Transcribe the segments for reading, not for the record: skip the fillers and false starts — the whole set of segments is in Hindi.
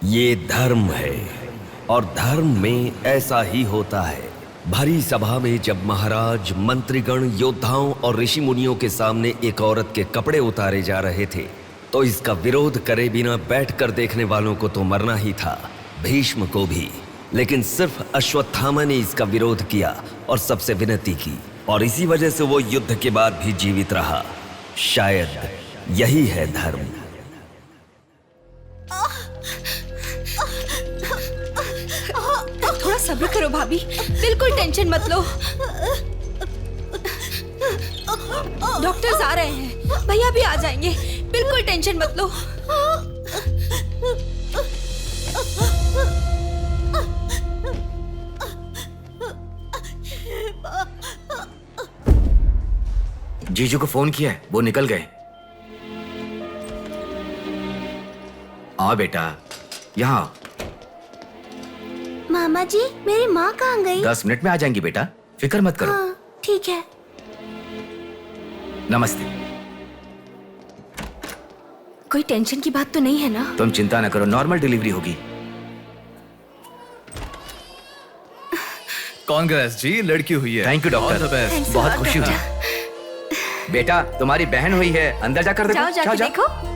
ये धर्म है और धर्म में ऐसा ही होता है। भरी सभा में जब महाराज, मंत्रीगण, योद्धाओं और ऋषि मुनियों के सामने एक औरत के कपड़े उतारे जा रहे थे तो इसका विरोध करे बिना बैठकर देखने वालों को तो मरना ही था, भीष्म को भी। लेकिन सिर्फ अश्वत्थामा ने इसका विरोध किया और सबसे विनती की, और इसी वजह से वो युद्ध के बाद भी जीवित रहा। शायद यही है धर्म। थोड़ा सब्र करो भाभी, बिल्कुल टेंशन मत लो। डॉक्टर्स आ रहे हैं, भैया भी आ जाएंगे, बिल्कुल टेंशन मत लो। जीजू को फोन किया है, वो निकल गए। आओ बेटा, यहाँ आओ। मामा जी, मेरी माँ कहाँ गई? 10 मिनट में आ जाएंगी बेटा, फिक्र मत करो। हाँ, ठीक है। नमस्ते। कोई टेंशन की बात तो नहीं है ना? तुम चिंता न करो, नॉर्मल डिलीवरी होगी। कांग्रेस जी, लड़की हुई है। थैंक यू डॉक्टर, बहुत खुशी हुई। बेटा, तुम्हारी बहन हुई है, अंदर जाकर देखो। जाओ जाके देखो।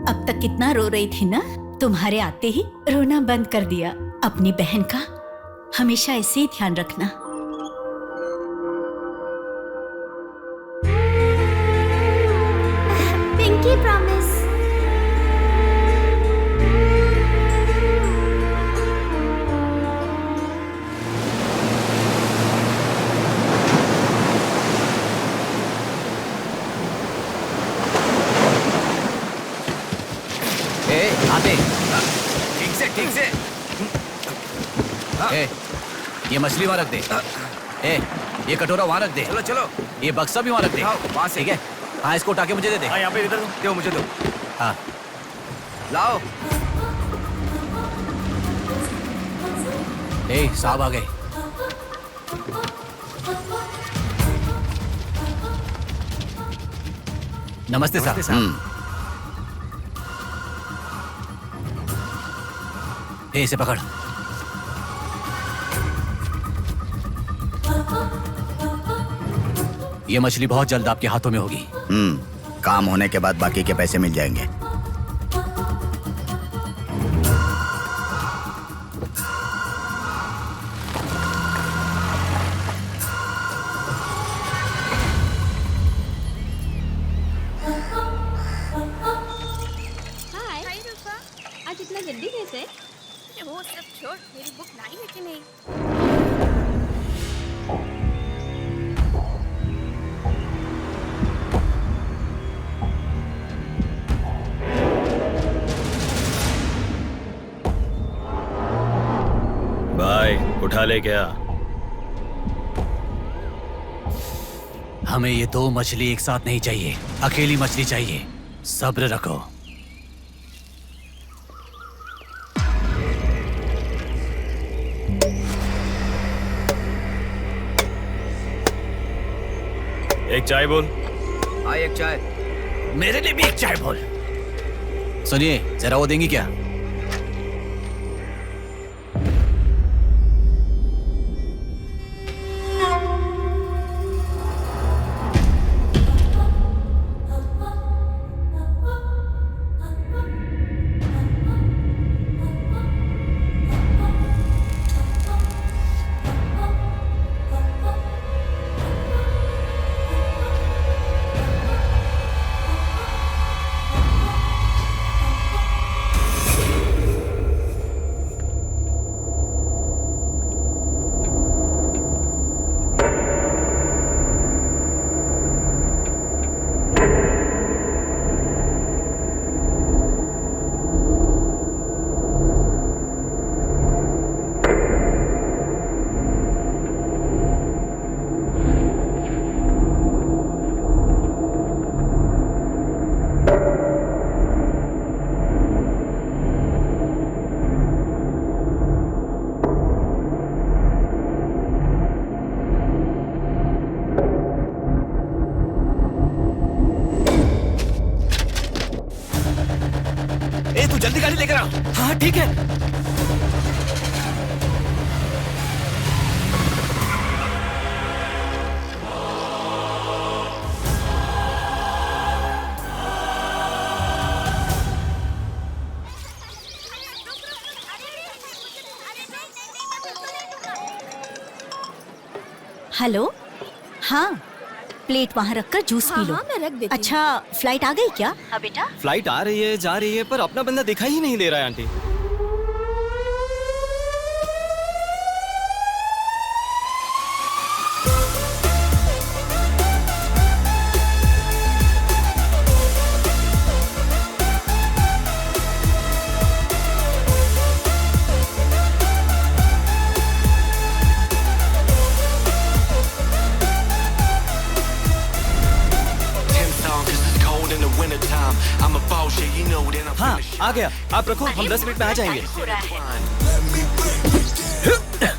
अब तक कितना रो रही थी ना, तुम्हारे आते ही रोना बंद कर दिया। अपनी बहन का हमेशा ऐसे ही ध्यान रखना। Pinky promise. आते ठीक से। ये मछली वहां रख दे। ये कटोरा वहां रख दे। चलो। ये बक्सा भी वहां रख दे। वहां से। ठीक है। हाँ, इसको उठा के मुझे दे दे। यहाँ पे इधर दो, मुझे दो। हाँ, लाओ। साहब आ गए। नमस्ते साहब। इसे पकड़। ये मछली बहुत जल्द आपके हाथों में होगी। काम होने के बाद बाकी के पैसे मिल जाएंगे। हाय रूपा, आज इतना जल्दी कैसे? वो सब छोड़, मेरी बुक लाई है कि नहीं? भाई उठा ले क्या? हमें ये 2 मछली एक साथ नहीं चाहिए, अकेली मछली चाहिए। सब्र रखो। एक चाय बोल। हाँ, एक चाय। मेरे लिए भी एक चाय बोल। सुनिए, जरा वो देंगी क्या? तू जल्दी गाड़ी लेकर आ। हाँ ठीक है। हेलो, हाँ प्लेट वहाँ रखकर जूस पी लो। हाँ, मैं रख देती हूँ। अच्छा, फ्लाइट आ गई क्या? हाँ बेटा। फ्लाइट आ रही है, जा रही है, पर अपना बंदा दिखाई ही नहीं दे रहा है आंटी। हाँ आ गया, आप रखो, हम 10 मिनट में आ जाएंगे।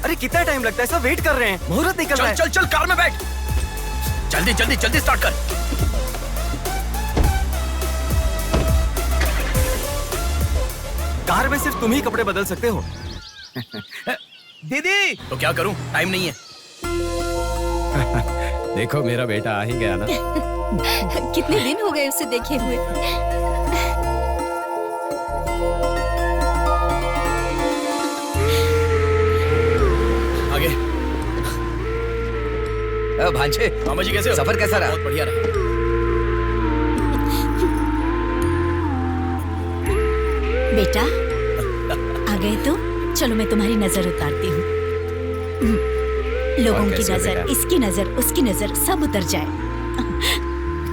अरे कितना टाइम लगता है, सब वेट कर रहे हैं, मुहूर्त निकल रहा है। चल चल कार में बैठ, जल्दी जल्दी जल्दी स्टार्ट कर। कार में सिर्फ तुम ही कपड़े बदल सकते हो। दीदी तो क्या करूं, टाइम नहीं है। देखो मेरा बेटा आ ही गया ना। कितने दिन हो गए उसे देखे हुए। आगे भांजे, मामा जी कैसे हो? सफर कैसा रहा? बहुत बढ़िया रहा। बेटा आ गए तो चलो मैं तुम्हारी नजर उतारती हूँ। लोगों की नजर, इसकी नजर, उसकी नजर, सब उतर जाए।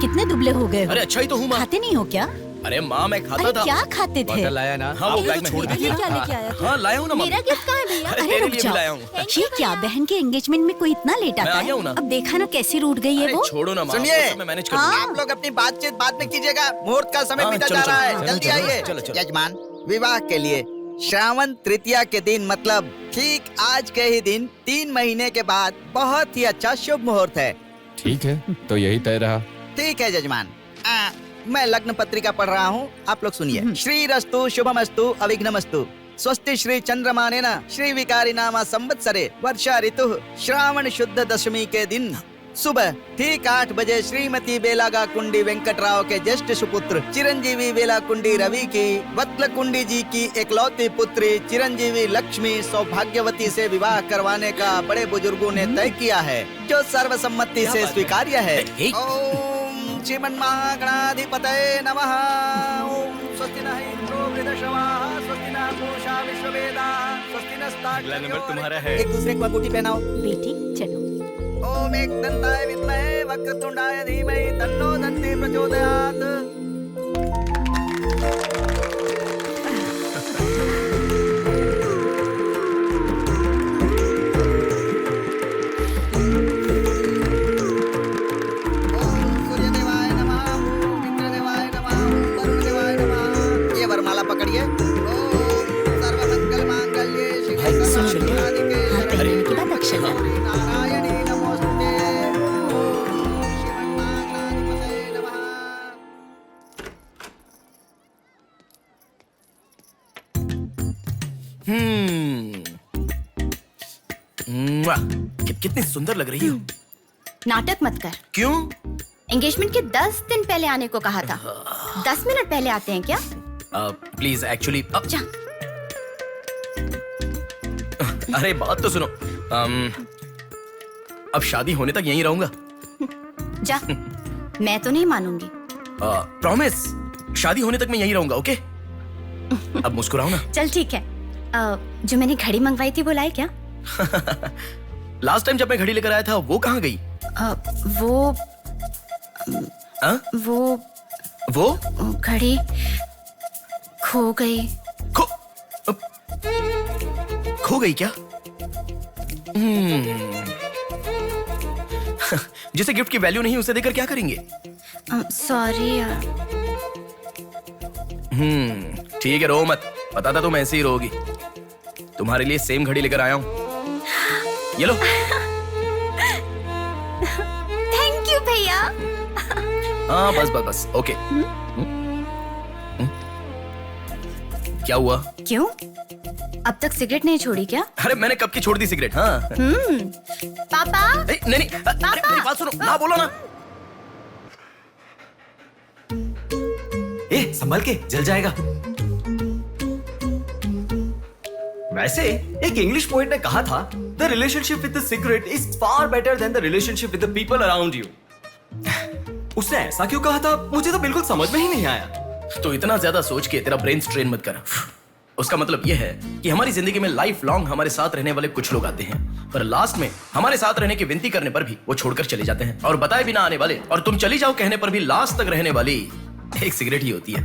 कितने दुबले हो गए हो? अरे अच्छा ही तो हूँ माँ। खाते नहीं हो क्या? अरे माँ मैं खाता अरे था। क्या खाते थे? बॉटल लाया ना? हाँ वो बैग में छोड़ ये दिया। क्या लेके आया था? हाँ लाया हूँ ना मेरा गिफ्ट कहाँ है भैया? अरे अरे तेरे रुक लिए भी जाओ। लाया हूँ। ये क्या, बहन के एंगेजमेंट में कोई इतना लेट मैं आता आ गया हूँ ना। है? अब देखा ना कैसी रूठ गई है अरे वो। छोड़ो ना माँ, सुनिए, वो सब मैं मैनेज कर लूंगा। आप लोग अपनी बातचीत बाद में कीजिएगा, मुहूर्त का समय हाँ, बीता चलो, जा रहा चलो, है। चलो, जल्दी चलो, आइए। चलो, चलो। यजमान, विवाह के लिए श्रावण तृतीया के दिन, मतलब ठीक आज के ही दिन 3 महीने के बाद बहुत ही अच्छा शुभ मुहूर्त है। ठीक है, तो यही तय रहा। ठीक है जजमान। मैं लग्न पत्रिका पढ़ रहा हूँ, आप लोग सुनिए। श्री रस्तु शुभमस्तु अविघ्नमस्तु स्वस्ति श्री चंद्रमानेन श्री विकारी नामा संवत्सरे वर्षा ऋतु श्रावण शुद्ध दशमी के दिन सुबह ठीक 8 बजे श्रीमती बेलागा कुंडी वेंकटराव के ज्येष्ठ सुपुत्र चिरंजीवी बेला कुंडी रवि की वत्ल कुंडी जी की एकलौती पुत्री चिरंजीवी लक्ष्मी सौभाग्यवती से विवाह करवाने का बड़े बुजुर्गों ने तय किया है, जो सर्वसम्मति से स्वीकार्य है। ओम श्रीमन्महागणाधिपतये नमः। ओम स्वस्ति नः इंद्रो वृद्धश्रवाः स्वस्ति नः पूषा विश्ववेदाः स्वस्ति नस्ताक्ष्यो। अगला नंबर तुम्हारा है। एक दूसरे को अंगूठी पहनाओ। बेटी चलो। ओम एकदंताय विद्महे वक्रतुंडाय धीमहि तन्नो दन्ती प्रचोदयात्। ओम सूर्यदेवाय नमः, ओम इंद्रदेवाय नमः, ओम वरुणदेवाय नमः। ये वरमाला पकड़िए। ओम सर्वमंगलमांगल्ये शिवे सर्वार्थसाधिके हाथ पहनने के बाद अक्षर लगाओ। नारायणी नमोस्तुते। ओम श्रीमन्महागणाधिपतये नमः। कितनी सुंदर लग रही हो। नाटक मत कर। क्यों? एंगेजमेंट के 10 दिन पहले आने को कहा था। 10 मिनट पहले आते हैं क्या? प्लीज एक्चुअली जा। अरे बात तो सुनो। अब शादी होने तक यहीं रहूंगा। जा। मैं तो नहीं मानूंगी। प्रॉमिस, शादी होने तक मैं यहीं रहूंगा। ओके अब मुस्कुराओ ना। चल ठीक है। जो मैंने घड़ी मंगवाई थी वो लाई क्या? लास्ट टाइम जब मैं घड़ी लेकर आया था वो कहाँ गई? वो घड़ी खो गई। खो गई क्या? जिसे गिफ्ट की वैल्यू नहीं उसे देकर क्या करेंगे? सॉरी यार। ठीक है, रो मत। पता था तुम ऐसे ही रोगी। तुम्हारे लिए सेम घड़ी लेकर आया हूं। ये लो। थैंक यू भैया। हाँ बस बस बस। ओके। क्या हुआ? क्यों? अब तक सिगरेट नहीं छोड़ी क्या? अरे मैंने कब की छोड़ दी सिगरेट। हाँ पापा नहीं अरे मेरी बात सुनो ना, बोलो ना। संभल के, जल जाएगा। वैसे एक इंग्लिश पोएट ने कहा था, the relationship with the cigarette is far better than the relationship with the people around you. उसने ऐसा क्यों कहा था, मुझे तो बिल्कुल समझ में ही नहीं आया। तो इतना ज्यादा सोच के तेरा ब्रेन स्ट्रेन मत कर। उसका मतलब यह है कि हमारी जिंदगी में लाइफ लॉन्ग हमारे साथ रहने वाले कुछ लोग आते हैं, पर लास्ट में हमारे साथ रहने की विनती करने पर भी वो छोड़कर चले जाते हैं, और बताए बिना आने वाले और तुम चली जाओ कहने पर भी लास्ट तक रहने वाली एक सिगरेट ही होती है।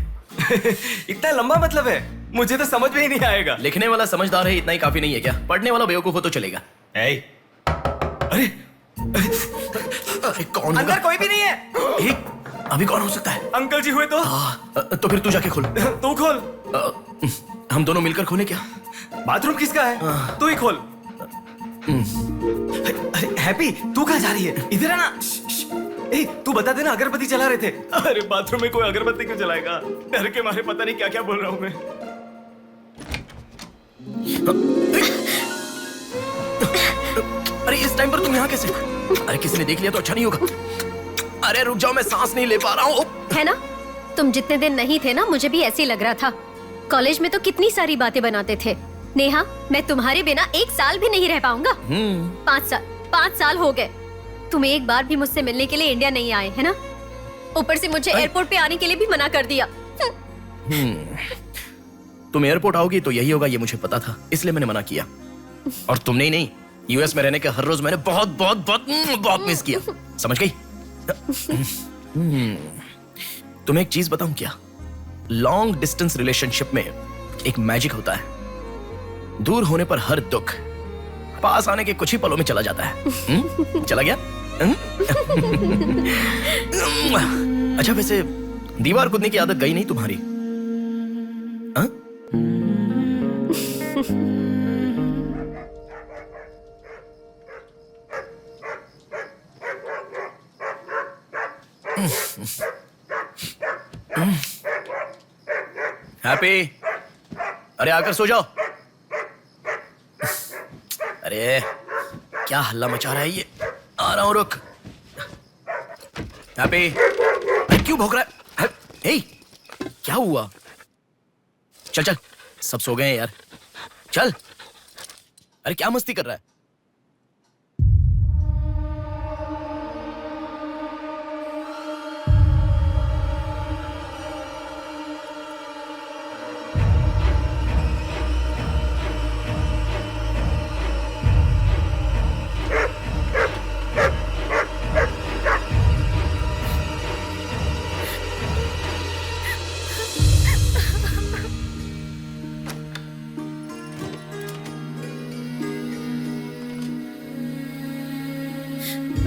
इतना लंबा मतलब है, मुझे तो समझ में ही नहीं आएगा। लिखने वाला समझदार है इतना ही काफी नहीं है क्या? पढ़ने वाला बेवकूफ हो तो चलेगा। अरे कौन अंदर कोई भी नहीं है। अभी कौन हो सकता है? अंकल जी हुए तो। तो फिर तू जाके खोल। तू खोल। हम दोनों मिलकर खोले क्या? बाथरूम किसका है? तू ही खोल। हैप्पी, तू कहाँ जा रही है? इधर है ना। तू बता देना, अगरबत्ती जला रहे थे। अरे बाथरूम में कोई अगरबत्ती क्यों जलाएगा? डर के मारे पता नहीं क्या क्या बोल रहा हूं मैं। अरे इस टाइम पर तुम यहाँ कैसे? अरे किसी ने देख लिया तो अच्छा नहीं होगा। अरे रुक जाओ, मैं सांस नहीं ले पा रहा हूँ। है ना, तुम जितने दिन नहीं थे ना, मुझे भी ऐसे ही लग रहा था। कॉलेज में तो कितनी सारी बातें बनाते थे। नेहा, मैं तुम्हारे बिना 1 साल भी नहीं रह पाऊंगा। 5 साल हो गए, तुम एक बार भी मुझसे मिलने के लिए इंडिया नहीं आए, है ना? ऊपर से मुझे एयरपोर्ट पे आने के लिए भी मना कर दिया। तुम एयरपोर्ट आओगी तो यही होगा, ये मुझे पता था, इसलिए मैंने मना किया। और तुमने ही नहीं, यूएस में रहने के हर रोज मैंने बहुत बहुत बहुत बहुत मिस किया, समझ गई? तुम्हें एक चीज बताऊं क्या? लॉन्ग डिस्टेंस रिलेशनशिप में एक मैजिक होता है। दूर होने पर हर दुख पास आने के कुछ ही पलों में चला जाता है। चला गया? अच्छा वैसे दीवार कूदने की आदत गई नहीं तुम्हारी? हैप्पी, अरे आकर सो जाओ। अरे क्या हल्ला मचा रहा है ये? आ रहा हूं, रुक। हैप्पी, क्यों भौंक रहा है? हे, क्या हुआ? चल चल, सब सो गए हैं यार, चल। अरे क्या मस्ती कर रहा है?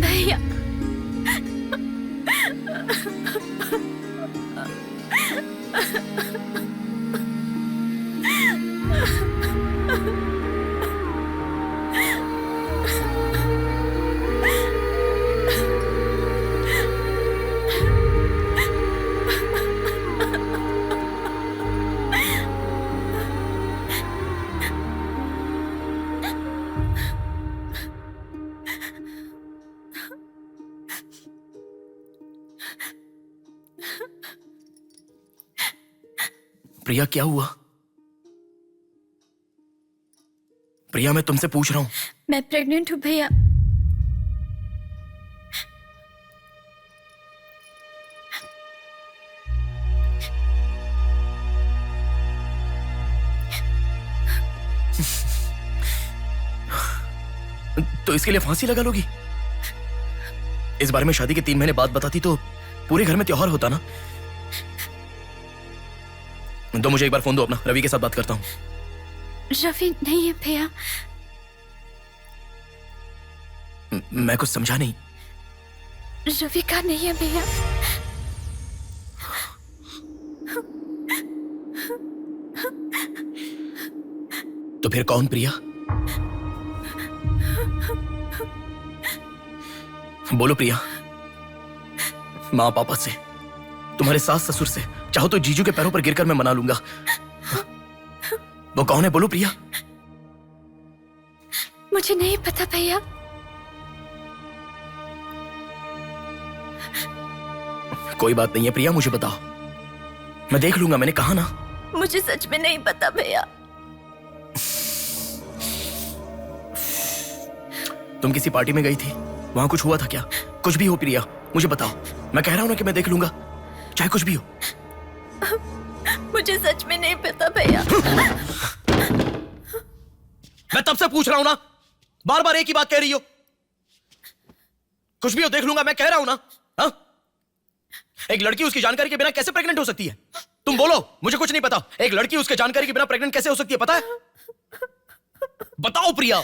भैया, प्रिया क्या हुआ? प्रिया मैं तुमसे पूछ रहा हूं। मैं प्रेग्नेंट हूँ भैया। तो इसके लिए फांसी लगा लोगी? इस बारे में शादी के 3 महीने बाद बताती तो पूरे घर में त्योहार होता ना। तो मुझे एक बार फोन दो अपना, रवि के साथ बात करता हूं। रवि नहीं है भैया। मैं कुछ समझा नहीं। रवि का नहीं है भैया। तो फिर कौन प्रिया? बोलो प्रिया। माँ पापा से, तुम्हारे सास ससुर से, चाहो तो जीजू के पैरों पर गिरकर मैं मना लूंगा। वो कौन है, बोलो प्रिया। मुझे नहीं पता भैया। कोई बात नहीं है प्रिया, मुझे बताओ, मैं देख लूंगा, मैंने कहा ना। मुझे सच में नहीं पता भैया। तुम किसी पार्टी में गई थी, वहां कुछ हुआ था क्या? कुछ भी हो प्रिया, मुझे बताओ। मैं कह रहा हूं ना कि मैं देख लूंगा, चाहे कुछ भी हो। मुझे सच में नहीं पता भैया। मैं तब से पूछ रहा हूं ना, बार बार एक ही बात कह रही हो। कुछ भी हो, देख लूंगा, मैं कह रहा हूं ना। हा? एक लड़की उसकी जानकारी के बिना कैसे प्रेग्नेंट हो सकती है? तुम बोलो, मुझे कुछ नहीं पता। एक लड़की उसके जानकारी के बिना प्रेग्नेंट कैसे हो सकती है, पता है? बताओ प्रिया।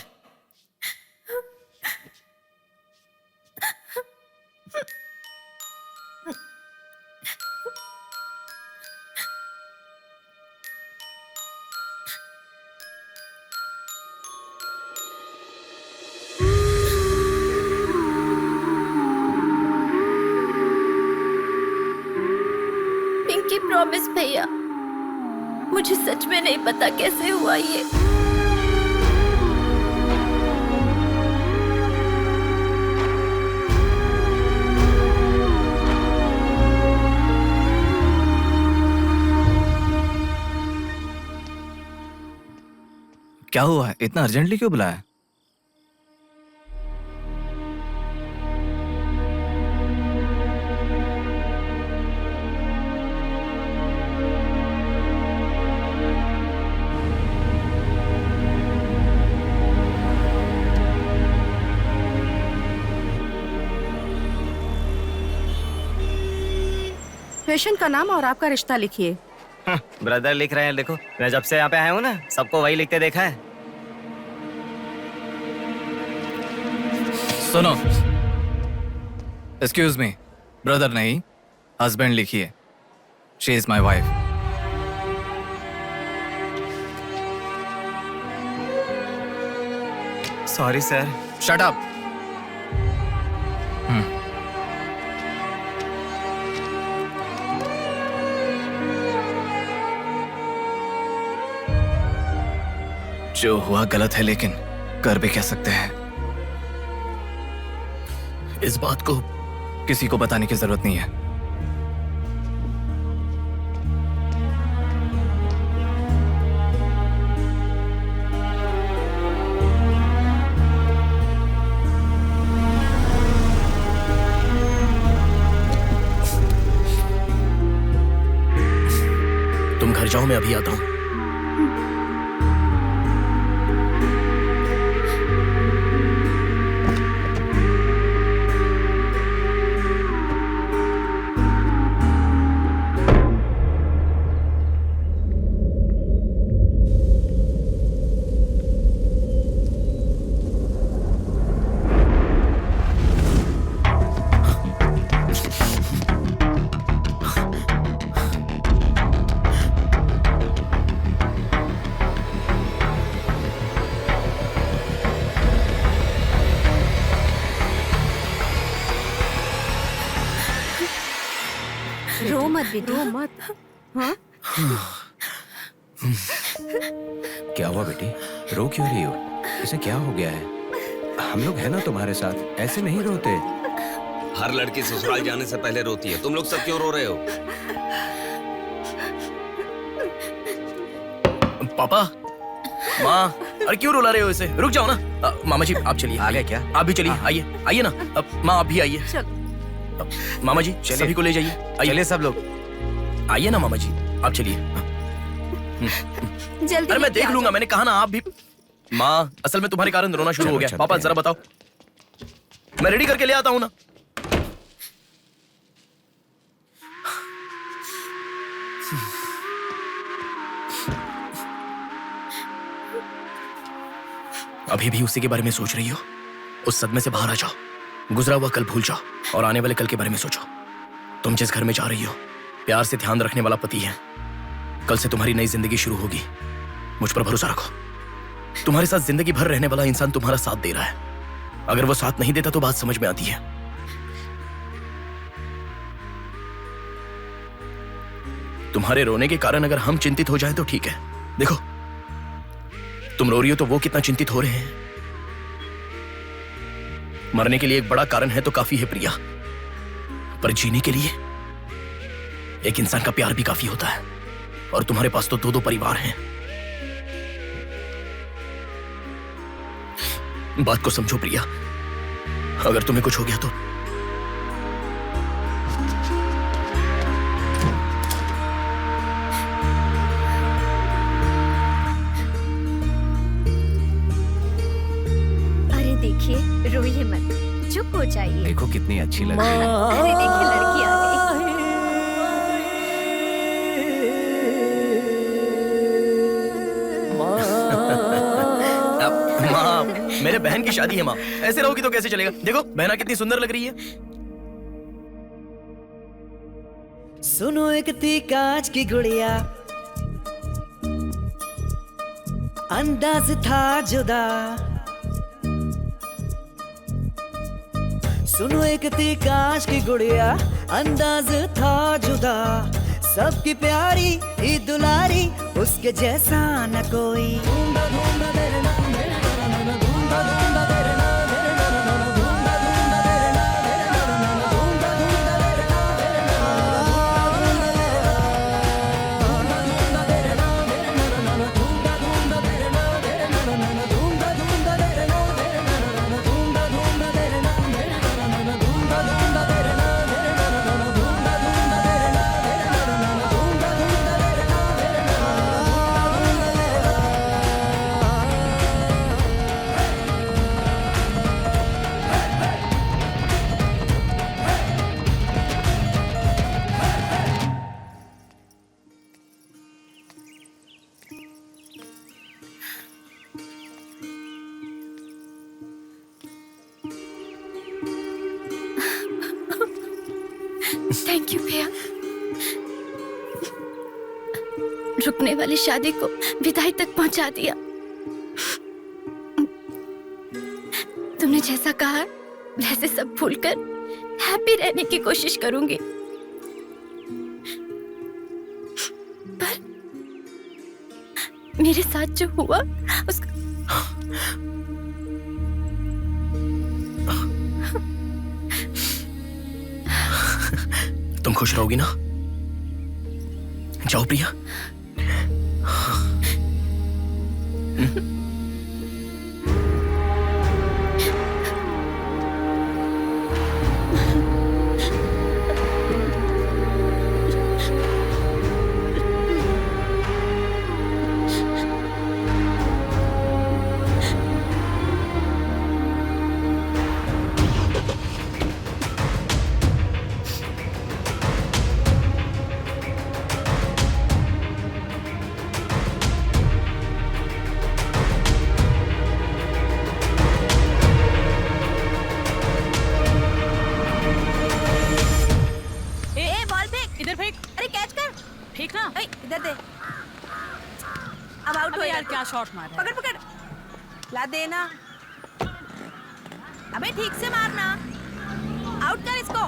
पिंकी प्रॉमिस भैया, मुझे सच में नहीं पता कैसे हुआ ये। क्या हुआ है? इतना अर्जेंटली क्यों बुलाया? पेशेंट का नाम और आपका रिश्ता लिखिए। ब्रदर लिख रहे हैं, देखो। मैं जब से यहाँ पे आया हूँ ना, सबको वही लिखते देखा है। सुनो, एक्सक्यूज मी, ब्रदर नहीं, हस्बैंड लिखिए। She is my wife. Sorry sir. Shut up. जो हुआ गलत है, लेकिन कर भी कह सकते हैं। इस बात को किसी को बताने की जरूरत नहीं है। तुम घर जाओ, मैं अभी आता हूं। रो मत विदु, रो मत। हाँ? क्या हुआ बेटी? रो क्यों रही हो? इसे क्या हो गया है? हम लोग हैं ना तुम्हारे साथ, ऐसे नहीं रोते। हर लड़की ससुराल जाने से पहले रोती है, तुम लोग सब क्यों रो रहे हो? पापा, माँ, अरे क्यों रुला रहे हो इसे? रुक जाओ ना। मामा जी आप चलिए। आ गए क्या? आप भी चलिए, आइए आइए ना। माँ आप भी आइए। मामा जी सभी को ले जाइए। चलिए सब लोग। आइए ना मामा जी, आप चलिए। जल्दी। अरे मैं देख लूंगा, मैंने कहा ना। आप भी। माँ, असल में तुम्हारे कारण रोना शुरू हो गया। पापा जरा बताओ, मैं रेडी करके ले आता हूँ ना। अभी भी उसी के बारे में सोच रही हो? उस सदमे से बाहर आ जाओ, गुजरा हुआ कल भूल जाओ और आने वाले कल के बारे में सोचो। तुम जिस घर में जा रही हो, प्यार से ध्यान रखने वाला पति है। कल से तुम्हारी नई जिंदगी शुरू होगी, मुझ पर भरोसा रखो। तुम्हारे साथ जिंदगी भर रहने वाला इंसान तुम्हारा साथ दे रहा है। अगर वो साथ नहीं देता तो बात समझ में आती है। तुम्हारे रोने के कारण अगर हम चिंतित हो जाए तो ठीक है। देखो, तुम रो रही हो तो वो कितना चिंतित हो रहे हैं। मरने के लिए एक बड़ा कारण है तो काफी है प्रिया, पर जीने के लिए एक इंसान का प्यार भी काफी होता है। और तुम्हारे पास तो दो दो परिवार हैं। बात को समझो प्रिया, अगर तुम्हें कुछ हो गया तो अरे देखिए, रोइए मत, चुप हो जाइए। देखो कितनी अच्छी लग रही है। अरे देखिए, लड़की आ गई। माँ, मेरे बहन की शादी है माँ, ऐसे रहोगी तो कैसे चलेगा। देखो बहना कितनी सुंदर लग रही है। सुनो एक थी कांच की गुड़िया, अंदाज था जुदा। सुनो एक थी कांच की गुड़िया, अंदाज था जुदा। सबकी प्यारी ही दुलारी, उसके जैसा न कोई। थैंक यू भैया, रुकने वाली शादी को विदाई तक पहुंचा दिया। तुमने जैसा कहा वैसे सब भूलकर हैप्पी रहने की कोशिश करूंगी। पर मेरे साथ जो हुआ उसका तुम खुश रहोगी ना? जाओ प्रिया। इधर दे। अब आउट हो यार, क्या शॉट मारा। पकड़ पकड़, ला देना। अबे ठीक से मारना, आउट कर इसको।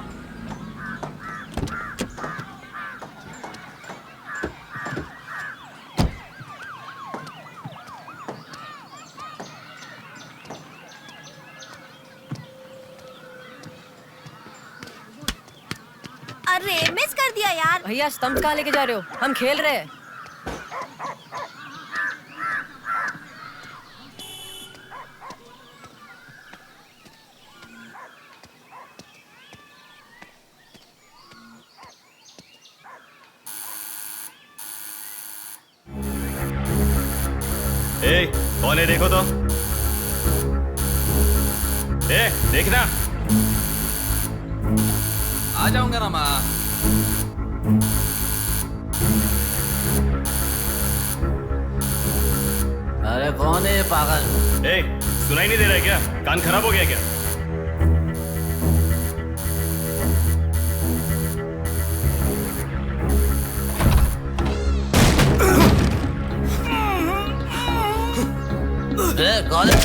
अरे मिस कर दिया यार। भैया स्टंप कहाँ लेके जा रहे हो? हम खेल रहे हैं। कौन है देखो तो। देखना। आ जाऊंगा ना माँ। अरे कौन है ये पागल? सुनाई नहीं दे रहा है क्या? कान खराब हो गया क्या? कौन है?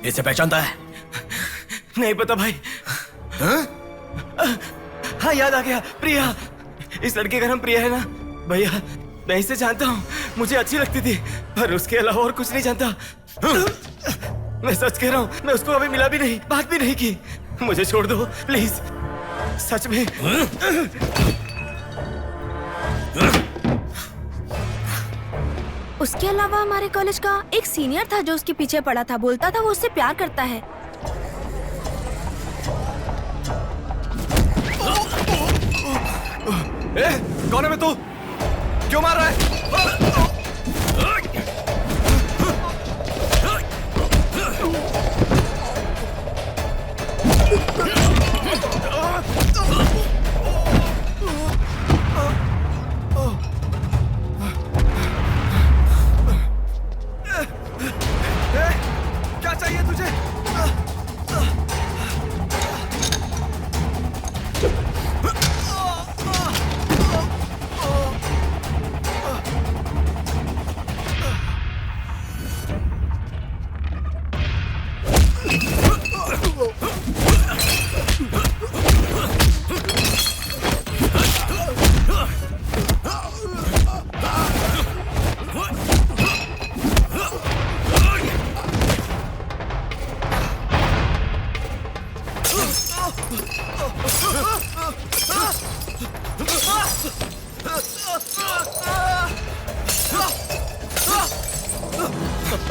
इसे पहचानता है? नहीं पता भाई। हाँ याद आ गया, प्रिया। इस लड़के का नाम प्रिया है ना भैया? मैं इसे जानता हूँ, मुझे अच्छी लगती थी, पर उसके अलावा और कुछ नहीं जानता। मैं सच कह रहा हूँ, मैं उसको अभी मिला भी नहीं, बात भी नहीं की। मुझे छोड़ दो प्लीज, सच में। उसके अलावा हमारे कॉलेज का एक सीनियर था जो उसके पीछे पड़ा था, बोलता था वो उससे प्यार करता है। कौन है मैं? तू क्यों मार रहा है? क्या चाहिए तुझे?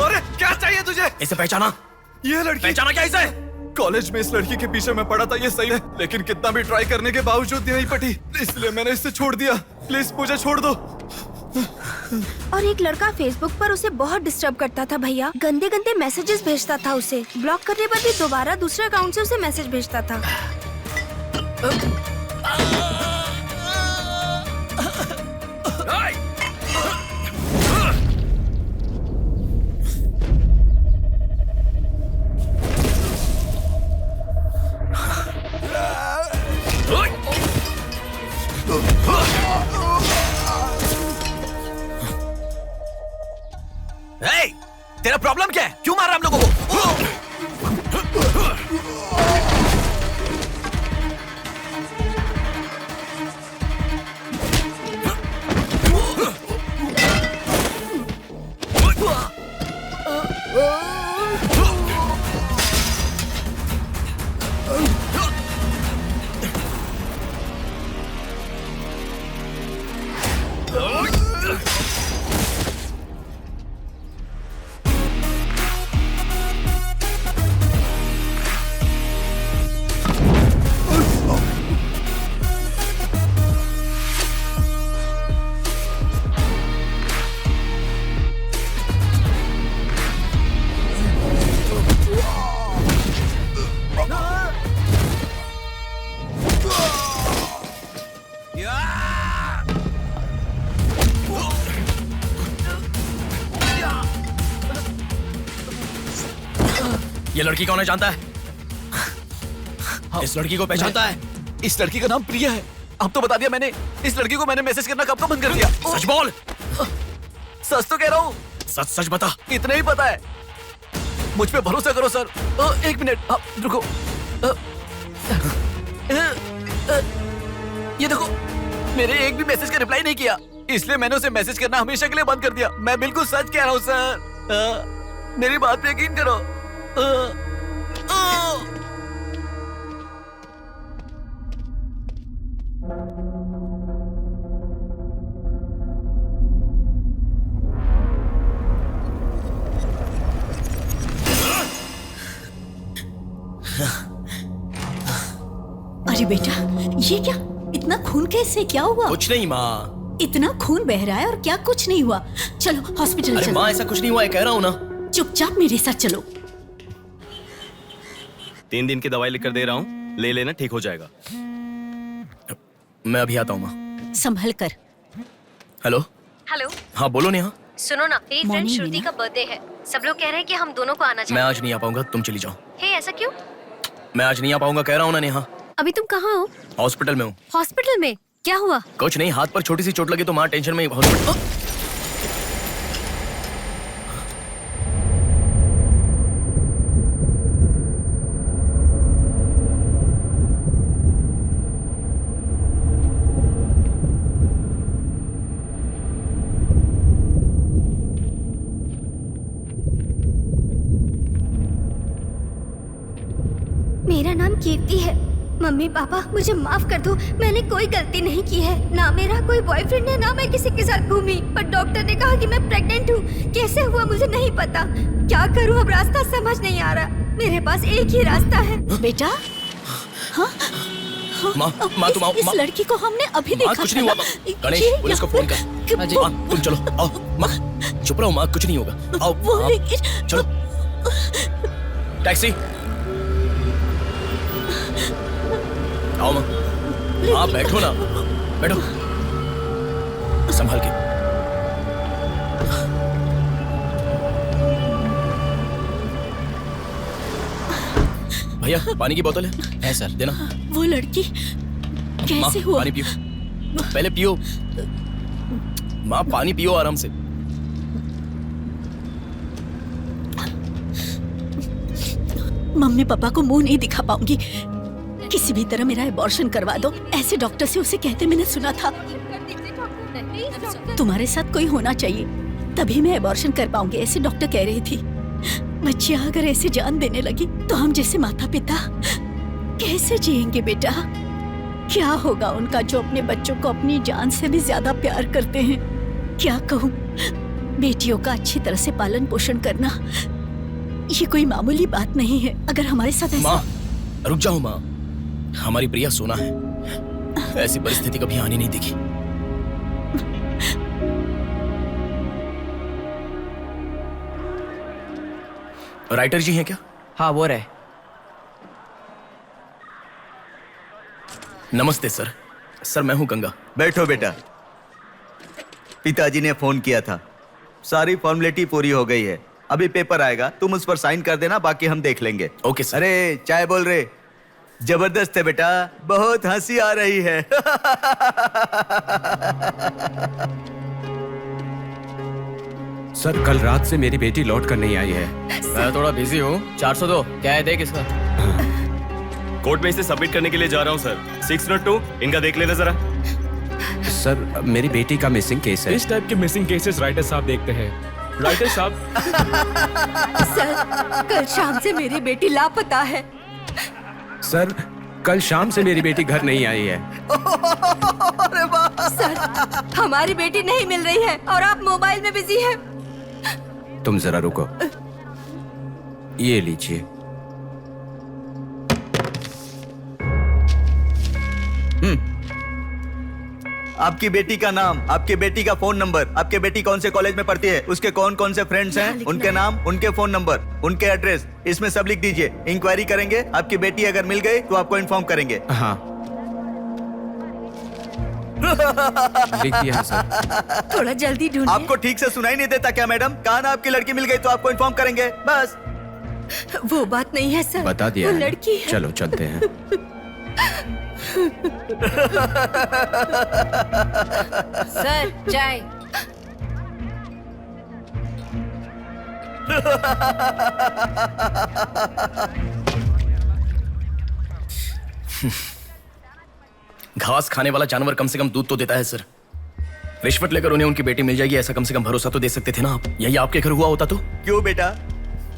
अरे क्या चाहिए तुझे? इसे पहचाना? ये लड़की पहचाना क्या इसे? कॉलेज में इस लड़की के पीछे मैं पड़ा था, ये सही है, लेकिन कितना भी ट्राई करने के बावजूद नहीं पटी, इसलिए मैंने इसे छोड़ दिया। प्लीज मुझे छोड़ दो। और एक लड़का फेसबुक पर उसे बहुत डिस्टर्ब करता था भैया, गंदे गंदे मैसेजेस भेजता था उसे। ब्लॉक करने पर भी दोबारा दूसरे अकाउंट से उसे मैसेज भेजता था। तेरा प्रॉब्लम क्या है? क्यों मार रहा हम लोगों को? ये लड़की कौन है जानता है? इस लड़की को पहचानता है? इस लड़की का नाम प्रिया है। अब तो बता दिया मैंने। इस लड़की को मैंने मैसेज करना कब का बंद कर दिया। सच बोल। सच तो कह रहा हूँ। सच सच बता। इतना ही पता है, मुझ पे भरोसा करो सर। एक मिनट रुको। ये देखो, मेरे एक भी मैसेज का रिप्लाई नहीं किया, इसलिए मैंने उसे मैसेज करना हमेशा के लिए बंद कर दिया। मैं बिल्कुल सच कह रहा हूँ सर, मेरी बात पे यकीन करो। अरे बेटा, ये क्या? इतना खून कैसे? क्या हुआ? कुछ नहीं माँ। इतना खून बह रहा है और क्या कुछ नहीं हुआ? चलो हॉस्पिटल चलो। चलो। माँ ऐसा कुछ नहीं हुआ है, कह रहा हूँ ना। चुपचाप मेरे साथ चलो। 3 दिन की दवाई लिखकर दे रहा हूँ, ले लेना, ठीक हो जाएगा। मैं अभी आता हूँ माँ। संभल कर। हेलो। हेलो। हाँ बोलो नेहा। सुनो ना, मेरी फ्रेंड मॉर्निंग श्रुति मीना। का बर्थडे है। सब लोग कह रहे हैं कि हम दोनों को आना मैं चाहिए। आज नहीं आ पाऊंगा, तुम चली जाओ। हे, ऐसा क्यों? मैं आज नहीं आ पाऊंगा, कह रहा हूँ ना नेहा। अभी तुम कहाँ हो? हॉस्पिटल में हूँ। हॉस्पिटल में? क्या हुआ? कुछ नहीं, हाथ पर छोटी सी चोट लगी तो माँ टेंशन में हॉस्पिटल। मेरा नाम कीर्ति है। मम्मी पापा मुझे माफ कर दो, मैंने कोई गलती नहीं की है। ना मेरा कोई बॉयफ्रेंड है, ना मैं किसी के साथ घूमी। पर डॉक्टर ने कहा कि मैं प्रेग्नेंट हूँ। कैसे हुआ मुझे नहीं पता। क्या करूँ अब, रास्ता समझ नहीं आ रहा। मेरे पास एक ही रास्ता है। बेटा हाँ माँ इस लड़की को हमने अभी देखा कुछ नहीं हुआ माँ। गणेश पुलिस को फोन कर। माँ तुम चलो आओ। माँ चुप रहो माँ, कुछ नहीं होगा। आओ चलो टैक्सी। आओ माँ। हाँ बैठो ना, बैठो संभाल के। भैया पानी की बोतल है सर, देना। वो लड़की कैसे हुआ? पानी पियो, पहले पियो माँ, पानी पियो आराम से। मम्मी पापा को मुंह नहीं दिखा पाऊंगी। किसी भी तरह मेरा एबॉर्शन करवा दो, ऐसे डॉक्टर से उसे कहते मैंने सुना था। तुम्हारे साथ कोई होना चाहिए तभी मैं एबॉर्शन कर पाऊंगी, ऐसे डॉक्टर कह रही थी। बच्चियां अगर ऐसे जान देने लगी तो हम जैसे माता पिता कैसे जिएंगे बेटा? क्या होगा उनका जो अपने बच्चों को अपनी जान से भी ज्यादा प्यार करते हैं? क्या कहूँ, बेटियों का अच्छी तरह से पालन पोषण करना ये कोई मामूली बात नहीं है। अगर हमारे साथ ऐसा... माँ रुक जाओ माँ, हमारी प्रिया सोना है, ऐसी परिस्थिति कभी आने नहीं देखी। राइटर जी हैं क्या? हाँ वो रहे। नमस्ते सर। सर मैं हूं गंगा। बैठो बेटा। पिताजी ने फोन किया था, सारी फॉर्मेलिटी पूरी हो गई है। अभी पेपर आएगा, तुम उस पर साइन कर देना, बाकी हम देख लेंगे। Okay sir. अरे चाय बोल रहे? जबरदस्त है बेटा, बहुत हंसी आ रही है। सर कल रात से मेरी बेटी लौट कर नहीं आई है। मैं थोड़ा बिजी हूँ। 402 क्या है, देख इसका। कोर्ट में इसे सबमिट करने के लिए जा रहा हूँ सर। 602 इनका देख लेना जरा। सर मेरी बेटी का मिसिंग केस है। इस टाइप के मिसिंग केसेस राइटर साहब देखते हैं। राइटर साहब। सर कल शाम से मेरी बेटी लापता है। सर कल शाम से मेरी बेटी घर नहीं आई है। सर हमारी बेटी नहीं मिल रही है और आप मोबाइल में बिजी हैं। तुम जरा रुको, ये लीजिए। आपकी बेटी का नाम, आपकी बेटी का फोन नंबर, आपकी बेटी कौन से कॉलेज में पढ़ती है, उसके कौन कौन से फ्रेंड्स हैं, उनके नाम, उनके फोन नंबर, उनके एड्रेस, इसमें सब लिख दीजिए। इंक्वायरी करेंगे, आपकी बेटी अगर मिल गई तो आपको इन्फॉर्म करेंगे। हाँ लिख दिया है सर। थोड़ा जल्दी ढूंढिए। आपको ठीक से सुनाई नहीं देता क्या मैडम? कहा ना आपकी लड़की मिल गई तो आपको इन्फॉर्म करेंगे, बस। वो बात नहीं है सर, बता दिया वो है। लड़की है। चलो चलते हैं। सर चाय। घास खाने वाला जानवर कम से कम दूध तो देता है सर। रिश्वत लेकर उन्हें उनकी बेटी मिल जाएगी, ऐसा कम से कम भरोसा तो दे सकते थे ना आप। यही आपके घर हुआ होता तो? क्यों बेटा,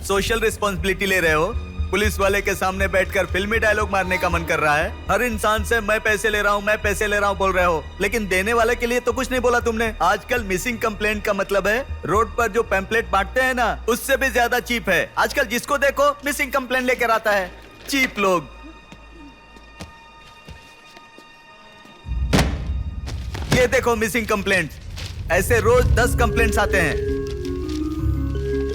सोशल रिस्पॉन्सिबिलिटी ले रहे हो? पुलिस वाले के सामने बैठकर फिल्मी डायलॉग मारने का मन कर रहा है? हर इंसान से मैं पैसे ले रहा हूँ, मैं पैसे ले रहा हूँ बोल रहे हो, लेकिन देने वाले के लिए तो कुछ नहीं बोला तुमने। आजकल मिसिंग कंप्लेंट का मतलब है रोड पर जो पैम्पलेट बांटते हैं ना, उससे भी ज्यादा चीप है। आजकल जिसको देखो मिसिंग कंप्लेंट लेकर आता है, चीप लोग। ये देखो मिसिंग कंप्लेंट, ऐसे रोज 10 कंप्लेंट्स आते हैं।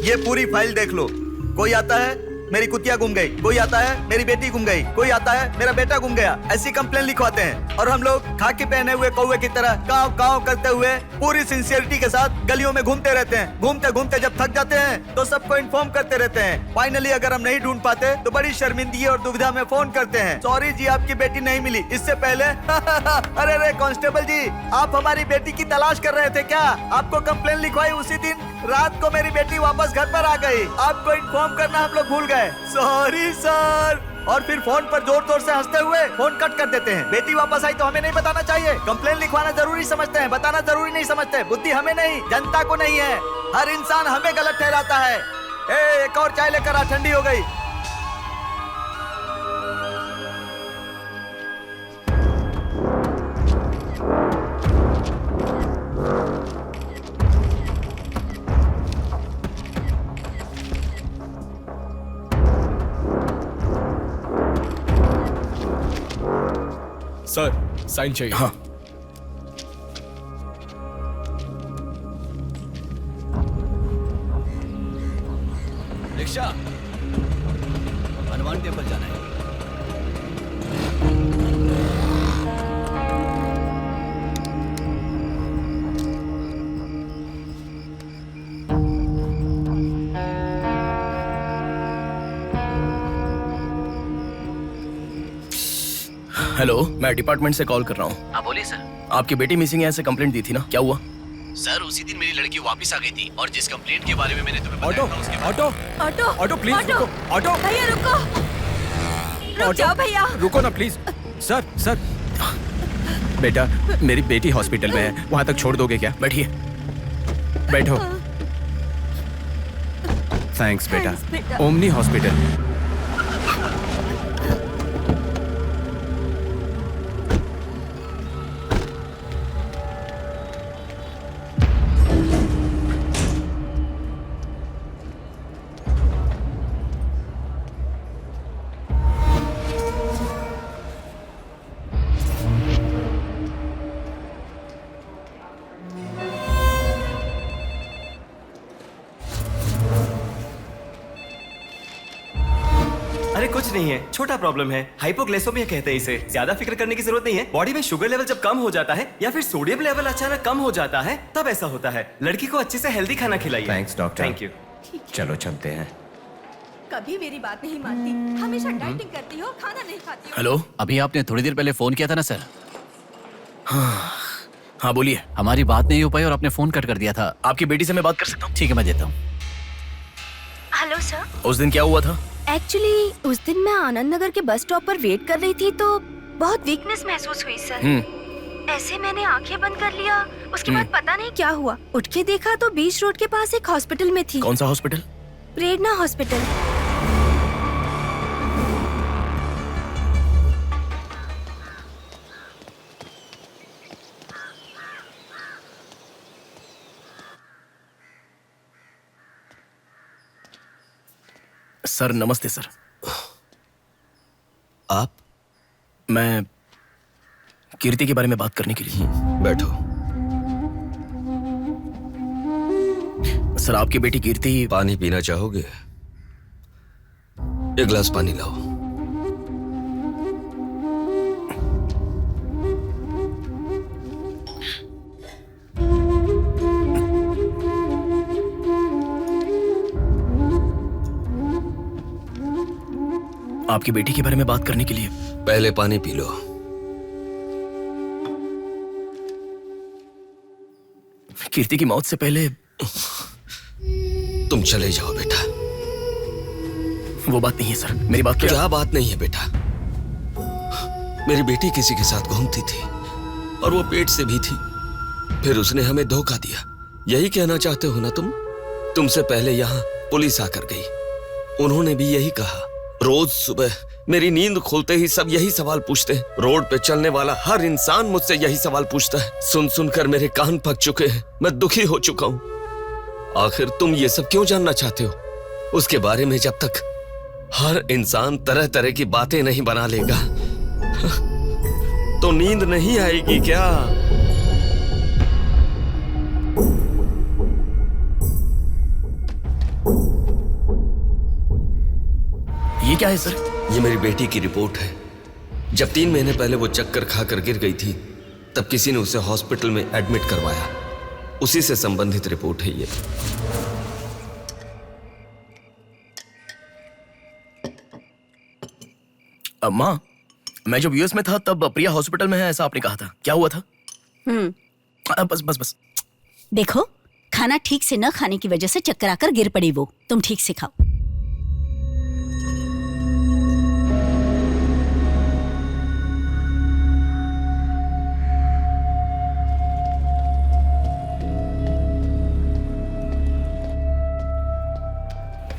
ये पूरी फाइल देख लो। कोई आता है मेरी कुतिया गुम गई, कोई आता है मेरी बेटी गुम गई, कोई आता है मेरा बेटा गुम गया, ऐसी कंप्लेंट लिखवाते हैं। और हम लोग खाकी पहने हुए कौवे की तरह काव काव करते हुए पूरी सिंसियरिटी के साथ गलियों में घूमते रहते हैं। घूमते घूमते जब थक जाते हैं तो सबको इन्फॉर्म करते रहते हैं। फाइनली अगर हम नहीं ढूंढ पाते तो बड़ी शर्मिंदगी और दुविधा में फोन करते हैं, सॉरी जी आपकी बेटी नहीं मिली। इससे पहले अरे अरे कांस्टेबल जी, आप हमारी बेटी की तलाश कर रहे थे क्या? आपको कंप्लेंट लिखवाई उसी दिन रात को मेरी बेटी वापस घर पर आ गई। आपको इन्फॉर्म करना हम लोग भूल गए, सॉरी सर। और फिर फोन पर जोर जोर से हंसते हुए फोन कट कर देते हैं। बेटी वापस आई तो हमें नहीं बताना चाहिए। कंप्लेंट लिखवाना जरूरी समझते हैं, बताना जरूरी नहीं समझते। बुद्धि हमें नहीं, जनता को नहीं है। हर इंसान हमें गलत ठहराता है। एक और चाय लेकर आ, ठंडी हो गई। सर साइन चाहिए। हाँ रिक्शा, हनुमान टेम्पल जाना है। हेलो, मैं डिपार्टमेंट से कॉल कर रहा हूँ। हाँ बोलिए सर। आपकी बेटी मिसिंग है ऐसे कंप्लेंट दी थी ना, क्या हुआ? सर उसी दिन मेरी लड़की वापस आ गई थी और जिस कंप्लेंट के बारे में मैंने तुम्हें ऑटो, बताया था उसके ऑटो, ऑटो ऑटो प्लीज रुको, ऑटो, भैया रुको, रुक जाओ भैया। रुको ना प्लीज। सर सर, बेटा मेरी बेटी हॉस्पिटल में है, वहां तक छोड़ दोगे क्या? बैठिए। बैठो। थैंक्स बेटा। Omni hospital. अरे कुछ नहीं है, छोटा प्रॉब्लम है, हाइपोग्लाइसेमिया कहते हैं इसे। ज्यादा फिक्र करने की जरूरत नहीं है। बॉडी में शुगर लेवल जब कम हो जाता है या फिर सोडियम लेवल अचानक कम हो जाता है तब ऐसा होता है। लड़की को अच्छे से हेल्दी खाना खिलाइए। Thanks doctor. Thank you. चलो चलते हैं। कभी मेरी बात नहीं मानती, हमेशा डाइटिंग करती हो, खाना नहीं खाती हो। हेलो, अभी आपने थोड़ी देर पहले फोन किया था ना सर। हाँ बोलिए। हमारी बात नहीं हो पाई और आपने फोन कट कर दिया था। आपकी बेटी से मैं बात कर सकता हूँ? ठीक है मैं देता हूँ। Hello sir. उस दिन क्या हुआ था? एक्चुअली उस दिन मैं आनंद नगर के बस स्टॉप पर वेट कर रही थी तो बहुत वीकनेस महसूस हुई सर। ऐसे मैंने आंखें बंद कर लिया। उसके बाद पता नहीं क्या हुआ, उठ के देखा तो बीच रोड के पास एक हॉस्पिटल में थी। कौन सा हॉस्पिटल? प्रेरणा हॉस्पिटल। सर नमस्ते सर। आप? मैं कीर्ति के बारे में बात करने के लिए। बैठो। सर आपकी बेटी कीर्ति। पानी पीना चाहोगे? एक गिलास पानी लाओ। आपकी बेटी के बारे में बात करने के लिए। पहले पानी पी लो। कीर्ति की मौत से पहले। तुम चले जाओ बेटा। वो बात नहीं है सर, मेरी बात क्या बात नहीं है बेटा? मेरी बेटी किसी के साथ घूमती थी और वो पेट से भी थी, फिर उसने हमें धोखा दिया। यही कहना चाहते हो ना तुम? तुमसे पहले यहाँ पुलिस आकर गई, उन्होंने भी यही कहा। रोज सुबह मेरी नींद खुलते ही सब यही सवाल पूछते हैं। रोड पे चलने वाला हर इंसान मुझसे यही सवाल पूछता है। सुन सुनकर मेरे कान पक चुके हैं, मैं दुखी हो चुका हूं। आखिर तुम ये सब क्यों जानना चाहते हो? उसके बारे में जब तक हर इंसान तरह तरह की बातें नहीं बना लेगा तो नींद नहीं आएगी क्या? ये क्या है सर? ये मेरी बेटी की रिपोर्ट है। जब 3 महीने पहले वो चक्कर खाकर गिर गई थी तब किसी ने उसे हॉस्पिटल में एडमिट करवाया। उसी से संबंधित रिपोर्ट है ये। माँ, मैं जब यूएस में था तब प्रिया हॉस्पिटल में है ऐसा आपने कहा था, क्या हुआ था? बस बस बस। देखो, खाना ठीक से न खाने की वजह से चक्कर आकर गिर पड़ी वो। तुम ठीक से खाओ।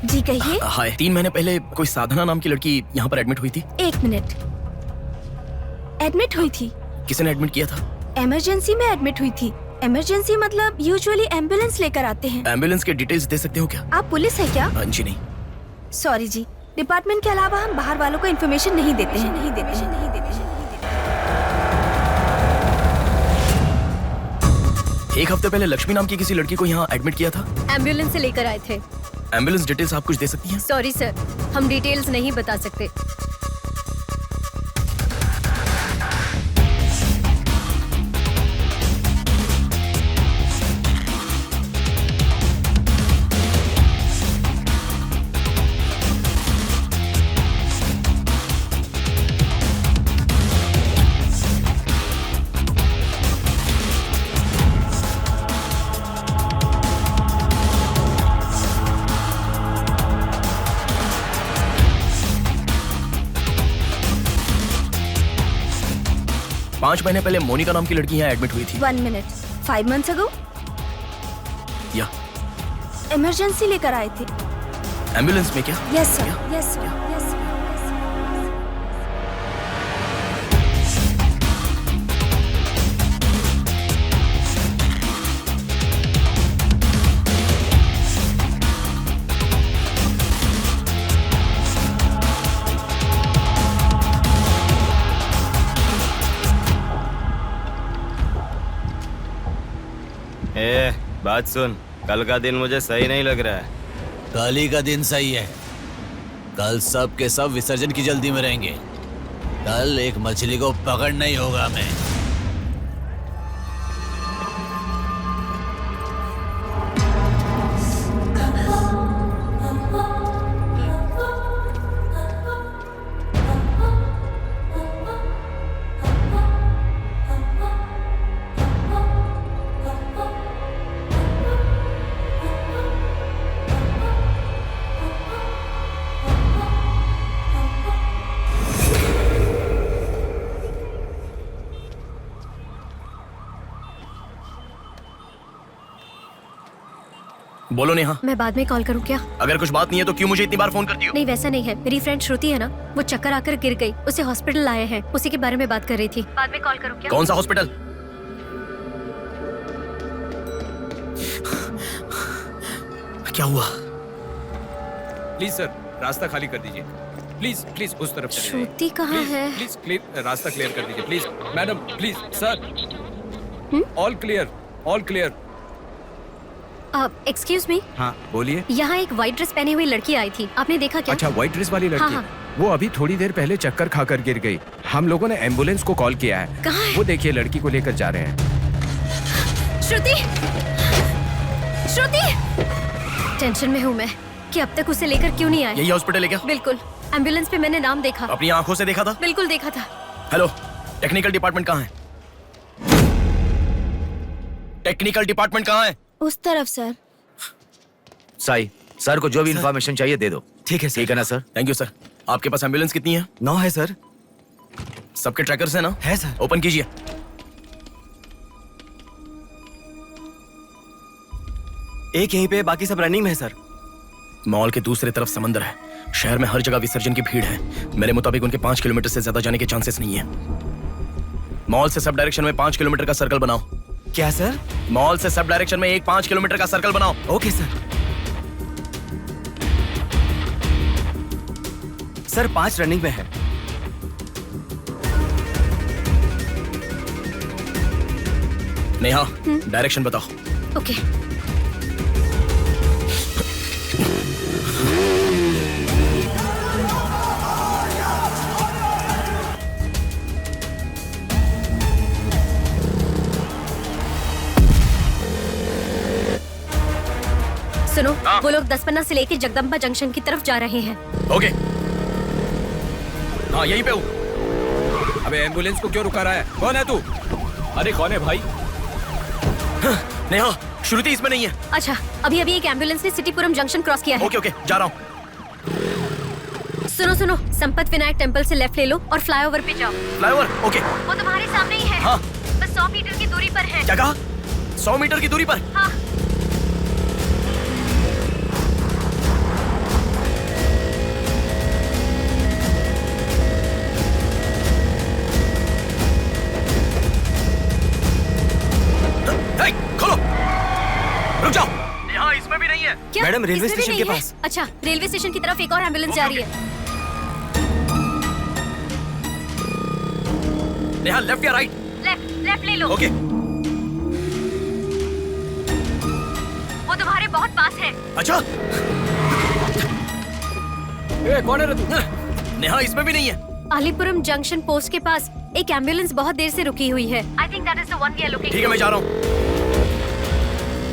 जी कहिए। हाय। 3 महीने पहले कोई साधना नाम की लड़की यहाँ पर एडमिट हुई थी। 1 मिनट। एडमिट हुई थी? किसने एडमिट किया था? इमरजेंसी में एडमिट हुई थी। इमरजेंसी मतलब यूजुअली एम्बुलेंस लेकर आते हैं। एम्बुलेंस के डिटेल्स दे सकते हो क्या? आप पुलिस है क्या? जी नहीं। सॉरी जी, डिपार्टमेंट के अलावा हम बाहर वालों को इन्फॉर्मेशन नहीं देते हैं। एक हफ्ते पहले लक्ष्मी नाम की किसी लड़की को यहाँ एडमिट किया था। एम्बुलेंस से लेकर आए थे। एम्बुलेंस डिटेल्स आप कुछ दे सकती हैं? सॉरी सर, हम डिटेल्स नहीं बता सकते। पांच महीने पहले मोनिका नाम की लड़की यहाँ एडमिट हुई थी। 1 मिनट, 5 months ago या इमरजेंसी लेकर आए थे। एम्बुलेंस में क्या? Yes sir, yes sir, yes sir. बात सुन, कल का दिन मुझे सही नहीं लग रहा है। कल ही का दिन सही है। कल सब के सब विसर्जन की जल्दी में रहेंगे। कल एक मछली को पकड़ना ही होगा हमें। बोलो नेहा। मैं बाद में कॉल करूँ क्या? अगर कुछ बात नहीं है तो क्यों मुझे इतनी बार फोन करती हो? नहीं वैसा नहीं है, मेरी फ्रेंड श्रुति है ना, वो चक्कर आकर गिर गई, उसे हॉस्पिटल लाए हैं, उसी के बारे में बात कर रही थी। बाद में कॉल करूँ क्या? कौन सा हॉस्पिटल? क्या हुआ? प्लीज सर, रास्ता खाली कर दीजिए। प्लीज प्लीज उस तरफ चले जाइए। श्रुति कहाँ है? प्लीज क्लियर, रास्ता क्लियर कर दीजिए please. Madam please sir, all clear, all clear. Excuse me. हाँ बोलिए। यहाँ एक व्हाइट ड्रेस पहनी हुई लड़की आई थी, आपने देखा क्या? अच्छा, व्हाइट ड्रेस वाली लड़की? हाँ। वो अभी थोड़ी देर पहले चक्कर खाकर गिर गई। हम लोगों ने एम्बुलेंस को कॉल किया है। कहाँ है? वो देखिए लड़की को लेकर जा रहे हैं। श्रुति, श्रुति! टेंशन में हूँ मैं कि अब तक उसे लेकर क्यों नहीं आए। यही हॉस्पिटल है क्या? बिल्कुल, एम्बुलेंस पे मैंने नाम देखा। अपनी आंखों से देखा था? बिल्कुल देखा था। हेलो, टेक्निकल डिपार्टमेंट कहाँ है? टेक्निकल डिपार्टमेंट कहाँ है? उस तरफ सर। साई, सर को जो भी इंफॉर्मेशन चाहिए दे दो। ठीक है सर। ठीक है ना सर? Thank you sir. आपके पास एम्बुलेंस कितनी है? 9 है सर। सबके ट्रैकर्स है ना? है सर। ओपन कीजिए। एक यहीं पे, बाकी सब रनिंग में है सर। मॉल के दूसरी तरफ समंदर है। शहर में हर जगह विसर्जन की भीड़ है। मेरे मुताबिक उनके 5 किलोमीटर से ज्यादा जाने के चांसेस नहीं है। मॉल से सब डायरेक्शन में 5 किलोमीटर का सर्कल बनाओ। क्या सर? मॉल से सब डायरेक्शन में एक 5 किलोमीटर का सर्कल बनाओ। Okay sir. सर 5 रनिंग में है। नेहा, डायरेक्शन बताओ। ओके। सुनो, वो लोग 10 से लेके जगदम्बा जंक्शन की तरफ जा रहे हैं। ओके। हाँ यहीं पे हूँ। अबे एम्बुलेंस को क्यों रुका रहा है? कौन है तू? अरे कौन है भाई? नेहा, श्रुति इसमें नहीं है। अच्छा, अभी अभी एक एम्बुलेंस ने सिटीपुरम जंक्शन क्रॉस किया है। ओके ओके, जा रहा हूँ। सुनो सुनो, संपत विनायक टेम्पल से लेफ्ट ले लो और फ्लाईओवर पे जाओ। फ्लाईओवर? ओके। वो तुम्हारे सामने ही है। हाँ। बस 100 मीटर की दूरी पर है। क्या कहा? 100 मीटर की दूरी पर? हाँ। खोलो, रुक जाओ। यहाँ इसमें भी नहीं है। क्या? मैडम, रेलवे इसमें भी स्टेशन नहीं के है? पास। अच्छा, रेलवे स्टेशन की तरफ एक और एम्बुलेंस जा रही है। नेहा, लेफ्ट या राइट? लेफ्ट ले लो। ओके। तुम्हारे बहुत पास है। अच्छा, कौन है रे तू? नेहा इसमें भी नहीं है। अलीपुरम जंक्शन पोस्ट के पास एक एम्बुलेंस बहुत देर से रुकी हुई है। I think that is the one we are looking ठीक है, मैं जा रहा हूँ।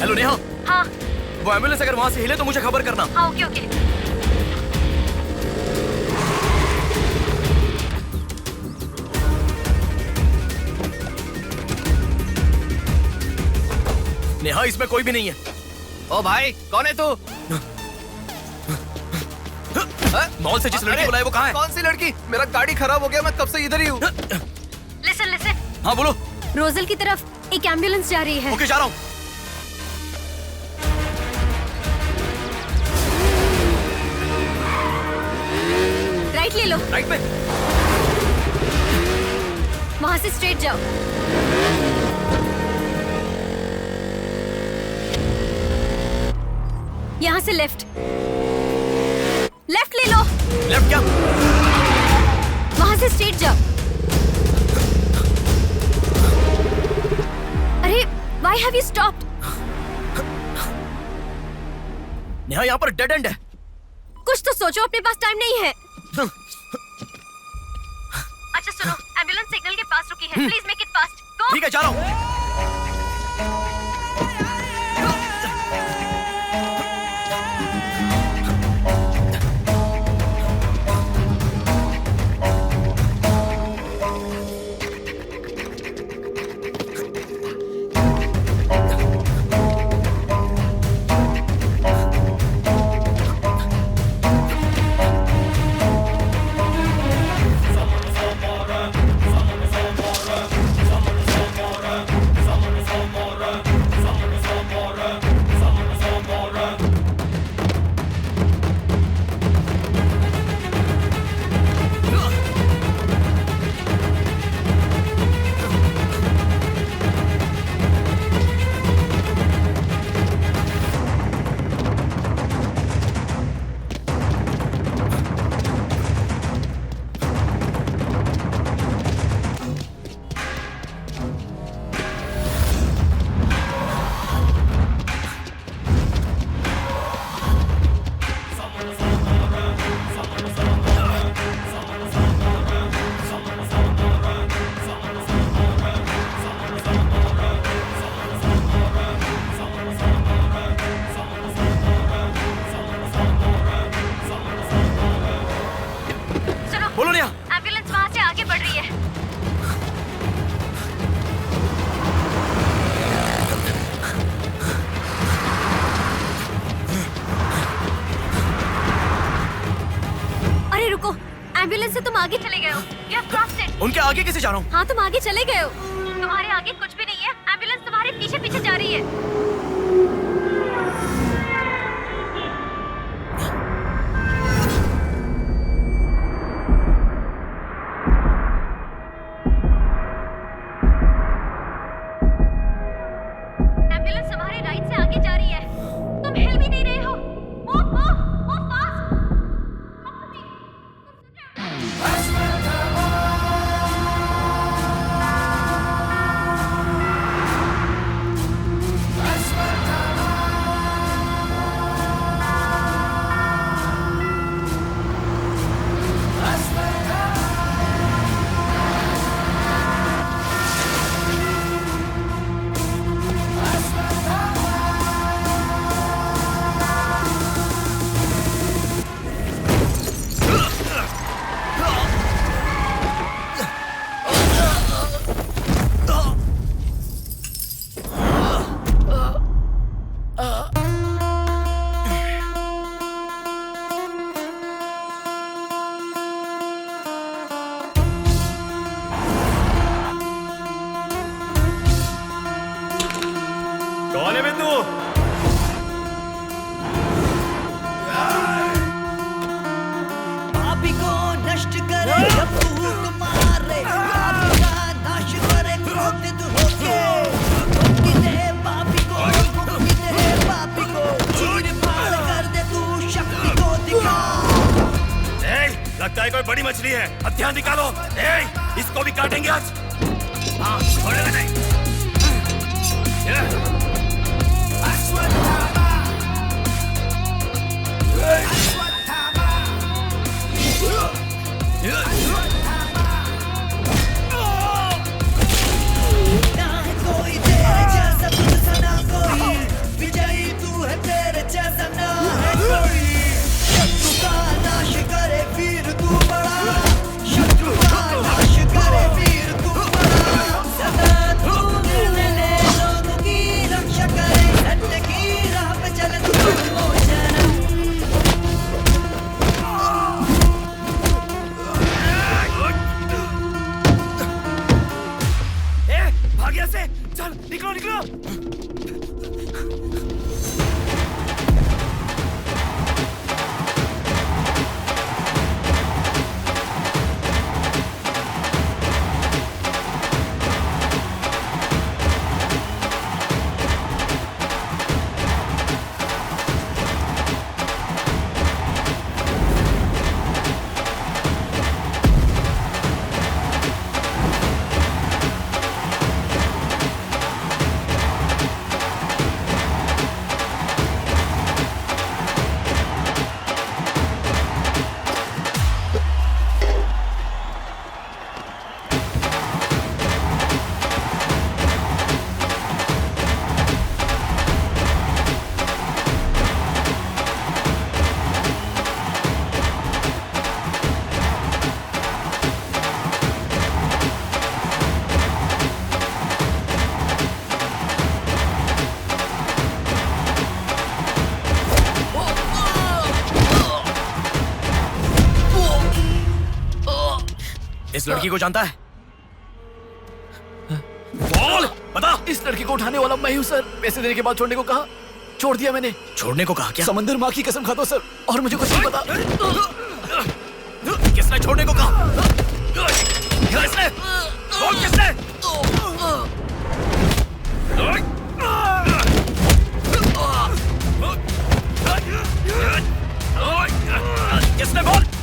हेलो नेहा। हाँ। वो एम्बुलेंस अगर वहाँ से हिले तो मुझे खबर करना। हाँ, ओके ओके। नेहा इसमें कोई भी नहीं है। ओ भाई, कौन है तू? मॉल से जिस लड़की बुलाई वो कहाँ है? कौन सी लड़की? मेरा गाड़ी खराब हो गया, मैं तब से इधर ही हूँ। Listen listen. हाँ बोलो। रोजल की तरफ एक एम्बुलेंस जा रही है। ओके, जा रहा हूँ। राइट ले लो। राइट पे। वहाँ से स्ट्रेट जाओ। यहाँ से लेफ्ट। लेफ्ट ले लो। लेफ्ट क्या? वहाँ से स्ट्रेट जाओ। अरे, why have you stopped? Neha यहाँ पर डेड एंड है। कुछ तो सोचो, अपने पास टाइम नहीं है। अच्छा सुनो, एम्बुलेंस सिग्नल के पास रुकी है। Please make it fast. Go. ठीक है, जा रहा हूँ। एम्बुलेंस वहाँ से आगे बढ़ रही है। अरे रुको, एम्बुलेंस से तुम आगे चले गए हो। You have crossed it. उनके आगे कैसे जा रहा हूँ? हाँ, तुम आगे चले गए हो। तुम्हारे आगे कुछ भी नहीं है। एम्बुलेंस तुम्हारे पीछे पीछे जा रही है। एम्बुलेंस तुम्हारे राइट से आगे जा रही है। तुम हिल भी नहीं रहे हो। Move fast. Come to me. कौन है बे तू? पापी को नष्ट करे भूत मारे, पापी का नाश करे क्रोधित होके। मुक्ति दे पापी को, मुक्ति दे पापी को, चीर फाड़ कर दे तू शक्ति को दिखा। लगता है कोई बड़ी मछली है। हथियार निकालो। इसको भी काटेंगे आज। हाँ, छोड़ेगा नहीं। इस लड़की को जानता है? बोल, बता। इस लड़की को उठाने वाला मैं हूँ सर। पैसे देने के बाद छोड़ने को कहा, छोड़ दिया मैंने। छोड़ने को कहा क्या? समंदर माँ की कसम खाता हूँ सर, और मुझे कुछ नहीं पता। किसने छोड़ने को कहा? किसने? बोल किसने? किसने? बोल।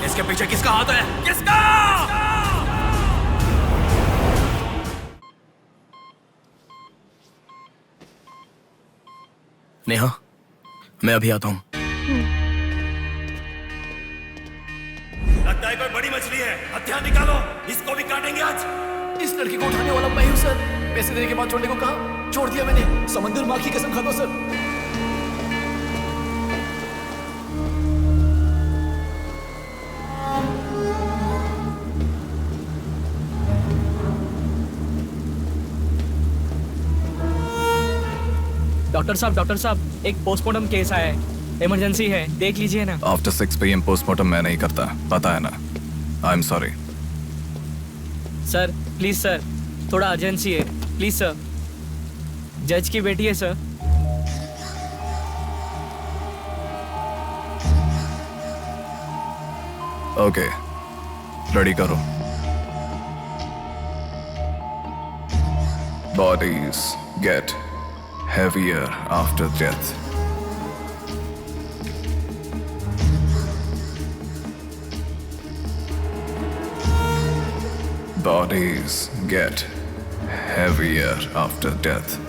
इसके पीछे किसका हाथ है? किसका? नेहा, मैं अभी आता हूं। लगता है कोई बड़ी मछली है। हथियार निकालो, इसको भी काटेंगे आज। इस लड़की को उठाने वाला मैं हूँ सर। पैसे देने के बाद छोड़ने को कहा, छोड़ दिया मैंने। समंदर माँ की कसम खाता हूँ सर। डॉक्टर साहब, एक पोस्टमार्टम केस आया है, इमरजेंसी है, देख लीजिए ना। आफ्टर 6 PM पोस्टमार्टम मैं नहीं करता, पता है ना। I am sorry sir, please sir, थोड़ा अर्जेंसी है, प्लीज सर। जज की बेटी है सर। ओके, रेडी करो। Bodies get heavier after death. Bodies get heavier after death.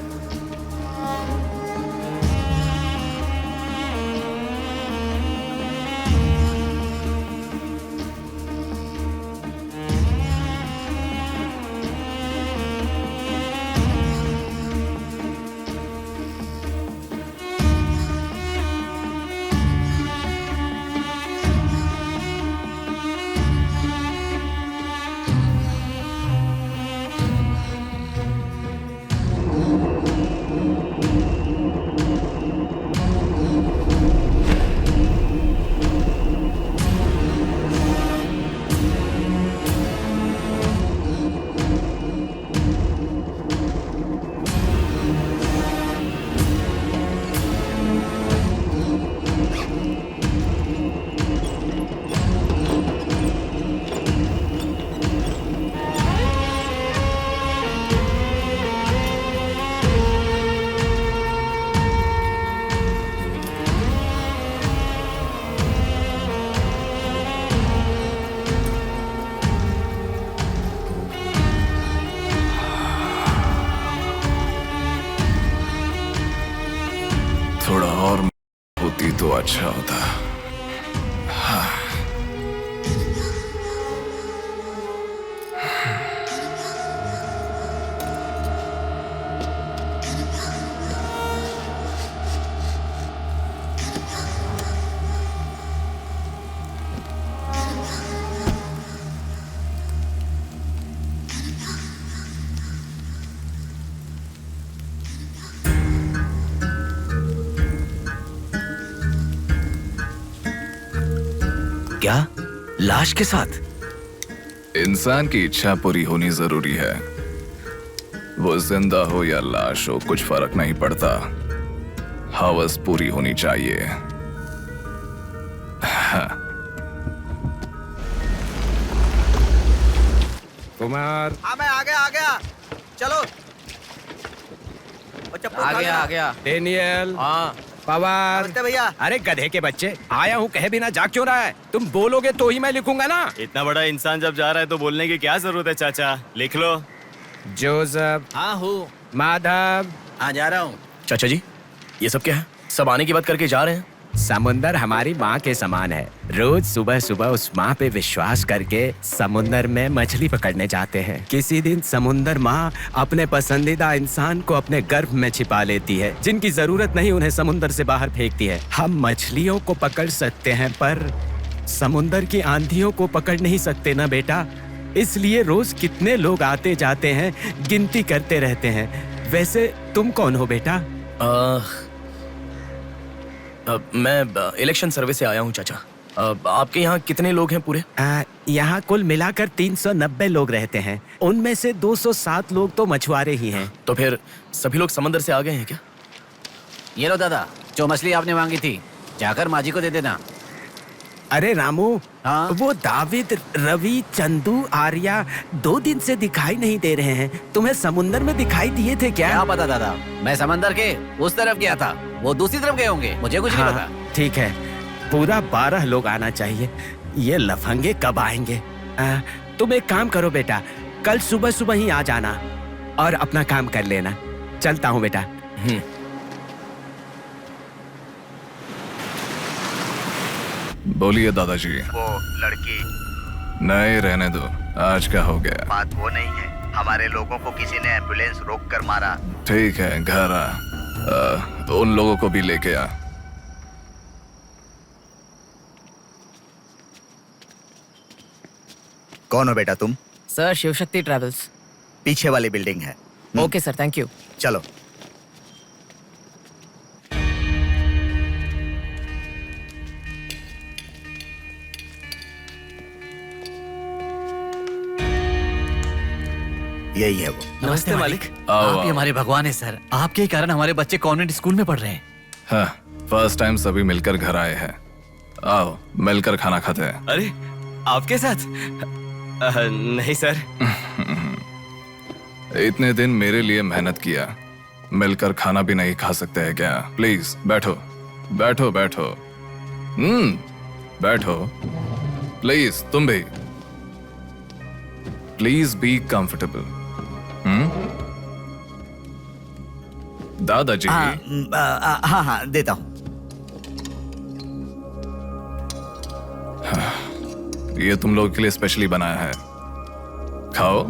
थोड़ा और होती तो अच्छा होता। हाँ। क्या? लाश के साथ? इंसान की इच्छा पूरी होनी जरूरी है। वो जिंदा हो या लाश हो, कुछ फर्क नहीं पड़ता। हवस पूरी होनी चाहिए। हाँ। कुमार, हाँ मैं आ गया। चलो। आ गया। डेनियल। हाँ। पवार। नमस्ते भैया। अरे गधे के बच्चे, आया हूँ कहे बिना जाग क्यों रहा है? तुम बोलोगे तो ही मैं लिखूंगा ना। इतना बड़ा इंसान जब जा रहा है तो बोलने की क्या जरूरत है चाचा? लिख लो। जोसेफ। हाँ हूँ। माधव। हाँ जा रहा हूँ। चाचा जी, ये सब क्या है? सब आने की बात करके जा रहे हैं। समुंदर हमारी माँ के समान है। रोज सुबह सुबह उस माँ पे विश्वास करके समुंदर में मछली पकड़ने जाते हैं। किसी दिन समुंदर माँ अपने पसंदीदा इंसान को अपने गर्भ में छिपा लेती है। जिनकी जरूरत नहीं उन्हें समुंदर से बाहर फेंकती है। हम मछलियों को पकड़ सकते हैं पर समुंदर की आंधियों को पकड़ नहीं सकते ना बेटा, इसलिए रोज कितने लोग आते जाते हैं गिनती करते रहते हैं। वैसे तुम कौन हो बेटा? मैं इलेक्शन सर्वे से आया हूँ चाचा। आपके यहाँ कितने लोग हैं पूरे? यहाँ कुल मिलाकर 390 लोग रहते हैं, उनमें से 207 लोग तो मछुआरे ही हैं। तो फिर सभी लोग समंदर से आ गए हैं क्या? ये लो दादा, जो मछली आपने मांगी थी, जाकर माजी को दे देना। अरे रामू, वो दाविद, रवि, चंदू, आर्या 2 दिन से दिखाई नहीं दे रहे हैं। तुम्हें समुंदर में दिखाई दिए थे क्या? क्या पता दादा, मैं समंदर के उस तरफ गया था, वो दूसरी तरफ गए होंगे, मुझे कुछ नहीं पता। ठीक है, पूरा 12 लोग आना चाहिए। ये लफंगे कब आएंगे? तुम एक काम करो बेटा, कल सुबह सुबह ही आ जाना और अपना काम कर लेना। चलता हूँ बेटा। बोलिए दादाजी। वो लड़की नहीं, रहने दो, आज का हो गया। बात वो नहीं है, हमारे लोगों को किसी ने एम्बुलेंस रोक कर मारा। ठीक है, घर आ, उन लोगों को भी लेके आ। कौन हो बेटा तुम? Sir, Shivshakti travels. पीछे वाली बिल्डिंग है। Okay sir, thank you. चलो। यही है वो। नमस्ते मालिक। आओ, आप ही आओ। हमारे भगवान है सर, आपके ही कारण हमारे बच्चे कॉन्वेंट स्कूल में पढ़ रहे हैं। हाँ, फर्स्ट टाइम सभी मिलकर घर आए हैं। आओ, मिलकर खाना खाते हैं। अरे, आपके साथ? नहीं सर। इतने दिन मेरे लिए मेहनत किया, मिलकर खाना भी नहीं खा सकते हैं क्या? प्लीज बैठो, बैठो, बैठो। बैठो प्लीज। तुम भी प्लीज बी कंफर्टेबल। दादाजी। हाँ हाँ, देता हूँ। ये तुम लोग के लिए स्पेशली बनाया है, खाओ।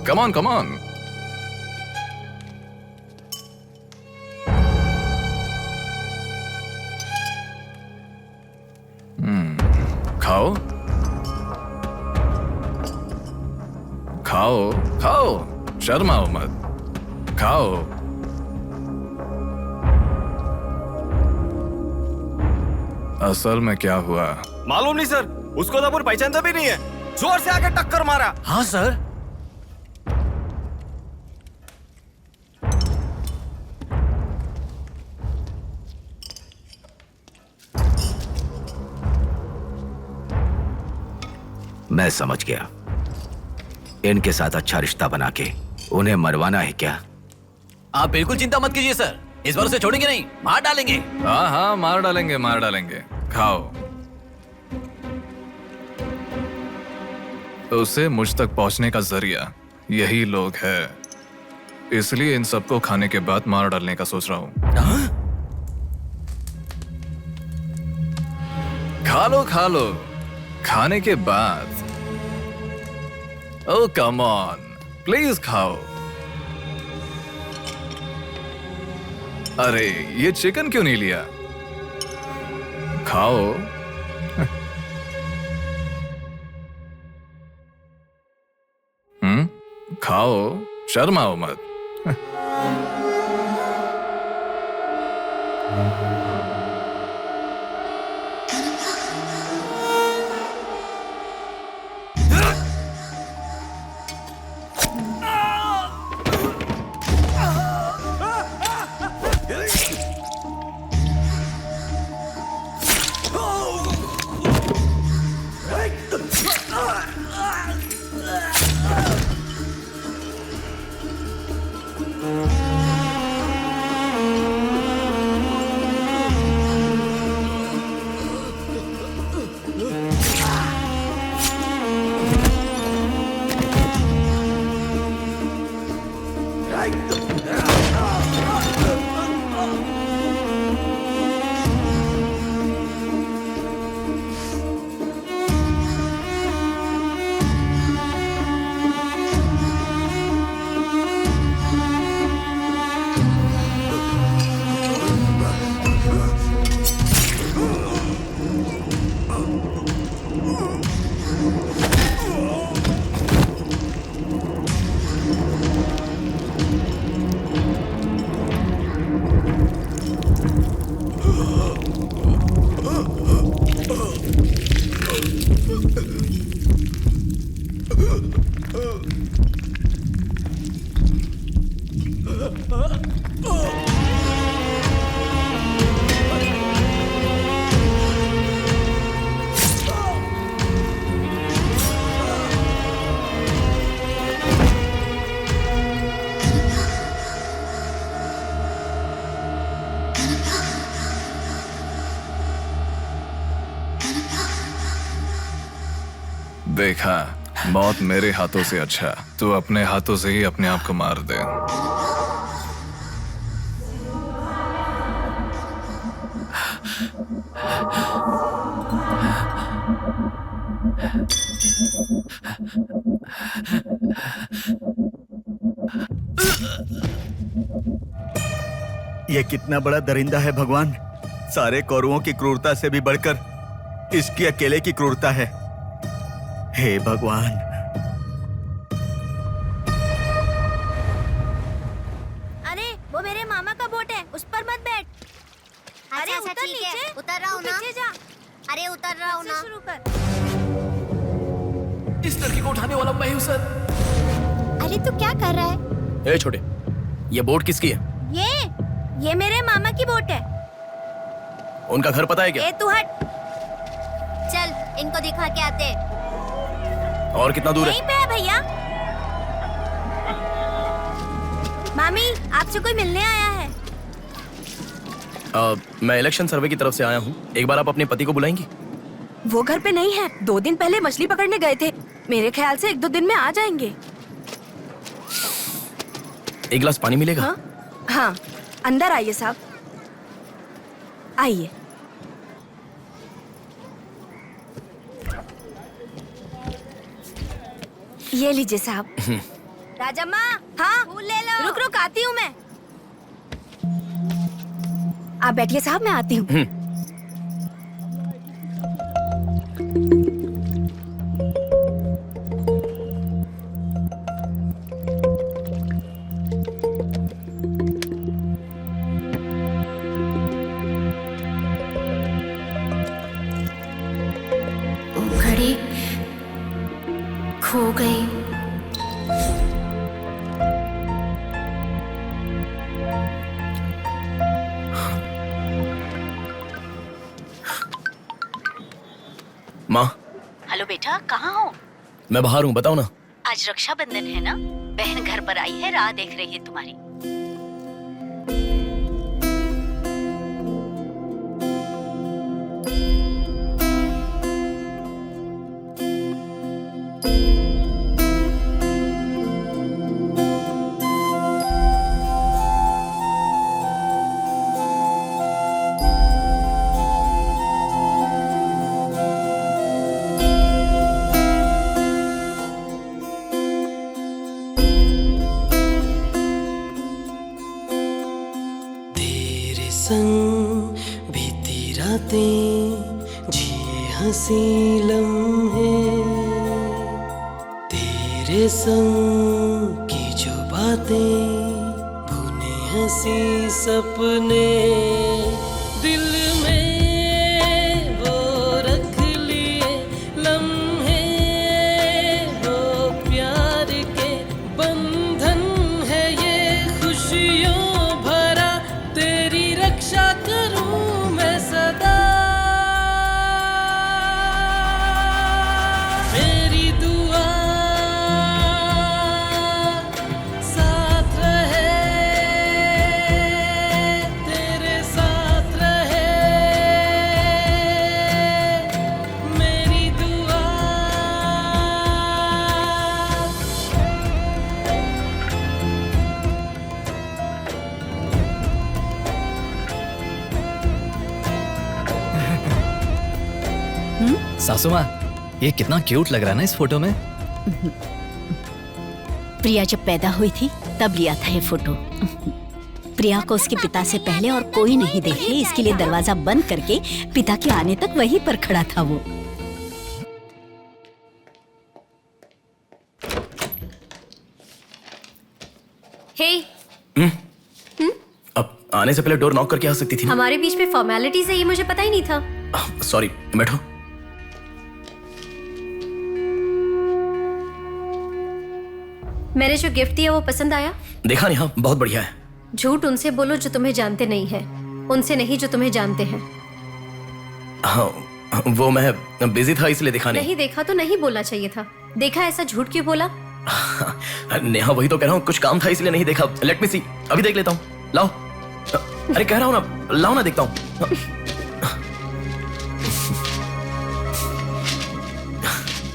Come on, come on. खाओ खाओ खाओ, शर्माओ मत, खाओ। असल में क्या हुआ मालूम नहीं सर, उसको तो अपन पहचानता भी नहीं है, जोर से आके टक्कर मारा। हाँ सर। मैं समझ गया, इनके साथ अच्छा रिश्ता बना के उन्हें मरवाना है क्या? आप बिल्कुल चिंता मत कीजिए सर, इस बार उसे छोड़ेंगे नहीं, मार डालेंगे। हाँ हाँ, मार डालेंगे, मार डालेंगे। खाओ। उसे मुझ तक पहुंचने का जरिया यही लोग है, इसलिए इन सबको खाने के बाद मार डालने का सोच रहा हूं। खा लो, खा लो, खाने के बाद। ओह कम ऑन, प्लीज खाओ। अरे, ये चिकन क्यों नहीं लिया? खाओ। खाओ, शर्माओ मत। देखा, मौत मेरे हाथों से अच्छा तू अपने हाथों से ही अपने आप को मार दे। ये कितना बड़ा दरिंदा है भगवान। सारे कौरवों की क्रूरता से भी बढ़कर इसकी अकेले की क्रूरता है। हे भगवान। अरे वो मेरे मामा का बोट है, उस पर मत बैठ। अरे उतर नीचे, उतर रहा हूँ ना। पीछे जा। अरे उतर रहा हूँ ना। शुरू कर। इस लड़की को उठाने वाला मैं हूँ सर। अरे तू क्या कर रहा है? ए छोटे, ये बोट किसकी है? ये मेरे मामा की बोट है। उनका घर पता है क्या? ए तू हट। चल इनको दिखा के आते। और कितना दूर है? यहीं पे है भैया। मामी आपसे कोई मिलने आया है। मैं इलेक्शन सर्वे की तरफ से आया हूँ। एक बार आप अपने पति को बुलाएंगी? वो घर पे नहीं है, 2 दिन पहले मछली पकड़ने गए थे। मेरे ख्याल से 1-2 दिन में आ जाएंगे। एक गिलास पानी मिलेगा? हाँ, अंदर आइए साहब, आइए। ये लीजिए साहब। राजम्मा, हाँ फूल ले लो। रुक रुक आती हूँ मैं। आप बैठिए साहब, मैं आती हूँ। घड़ी खो गई। माँ, हेलो बेटा, कहाँ हो? मैं बाहर हूँ, बताओ ना। आज रक्षाबंधन है ना, बहन घर पर आई है, राह देख रही है तुम्हारी। संग बीती रातें जिए हंसी लम्हे, तेरे संग की जो बातें बुने हंसी सपने, दिल में वो रख लिए लम्हे, वो प्यार के बंधन है ये खुशियों भरा, तेरी रक्षा करूं मैं सदा, मेरी दुआ साथ रहे, तेरे साथ रहे, मेरी दुआ। सासू माँ, ये कितना क्यूट लग रहा है ना इस फोटो में। प्रिया जब पैदा हुई थी तब लिया था ये फोटो। प्रिया को उसके पिता से पहले और कोई नहीं देखे, इसके लिए दरवाजा बंद करके पिता के आने तक वहीं पर खड़ा था वो। हे, अब आने से पहले डोर नॉक करके आ सकती थी ना? हमारे बीच में फॉर्मेलिटीज है, ये मुझे पता ही नहीं था। सॉरी, बैठो। मैंने जो गिफ्ट दिया वो पसंद आया? देखा नहीं? हाँ, बहुत बढ़िया है। झूठ उनसे बोलो जो तुम्हें जानते नहीं है, उनसे नहीं जो तुम्हें जानते हैं। हाँ, वो मैं बिजी था इसलिए देखा नहीं। नहीं देखा तो नहीं बोलना चाहिए था। देखा, ऐसा झूठ क्यों बोला? नेहा, वही तो कह रहा हूँ, कुछ काम था इसलिए नहीं देखा। लेट मी सी, अभी देख लेता हूँ। लाओ। अरे कह रहा हूँ ना, लाओ ना, देखता हूँ।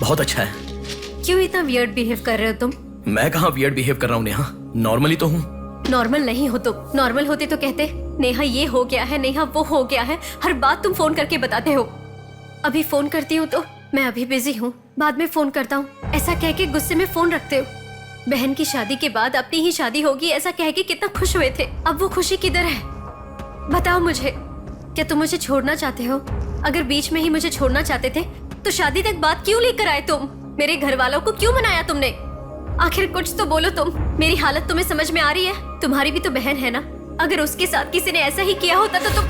बहुत अच्छा है। क्यों इतना वियर्ड बिहेव कर रहे हो तुम? मैं कहाँ वियर्ड बिहेव कर रहा हूँ नेहा, नॉर्मली तो हूँ। नॉर्मल नहीं हो तुम। नॉर्मल होते तो कहते नेहा ये हो गया है, नेहा वो हो गया है। हर बात तुम फोन करके बताते हो। अभी फोन करती हूँ तो मैं अभी बिजी हूँ, बाद में फोन करता हूँ, ऐसा कह के गुस्से में फोन रखते हो। बहन की शादी के बाद अपनी ही शादी होगी ऐसा कह के कितना खुश हुए थे, अब वो खुशी किधर है? बताओ मुझे, क्या तुम मुझे छोड़ना चाहते हो? अगर बीच में ही मुझे छोड़ना चाहते थे तो शादी तक बात क्यों लेकर आए तुम? मेरे घर वालों को क्यों मनाया तुमने? आखिर कुछ तो बोलो तुम। मेरी हालत तुम्हें समझ में आ रही है? तुम्हारी भी तो बहन है ना, अगर उसके साथ किसी ने ऐसा ही किया होता तो तुम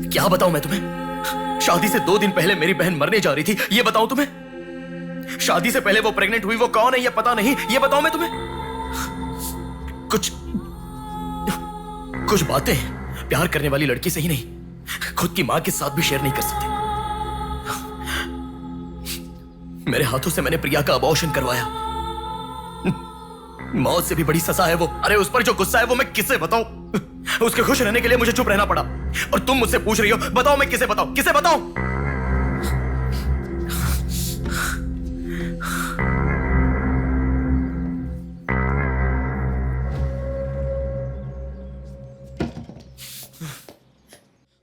क्या बताऊं मैं तुम्हें? शादी से 2 दिन पहले मेरी बहन मरने जा रही थी, ये बताऊं तुम्हें? शादी से पहले वो प्रेग्नेंट हुई, वो कौन है ये पता नहीं, ये बताऊं मैं तुम्हें? कुछ बातें प्यार करने वाली लड़की से ही नहीं, खुद की मां के साथ भी शेयर नहीं कर सकते। मेरे हाथों से मैंने प्रिया का अबॉर्शन करवाया। मौत से भी बड़ी सजा है वो। अरे उस पर जो गुस्सा है वो मैं किसे बताऊं? उसके खुश रहने के लिए मुझे चुप रहना पड़ा, और तुम मुझसे पूछ रही हो बताओ मैं किसे बताऊं, किसे बताऊं?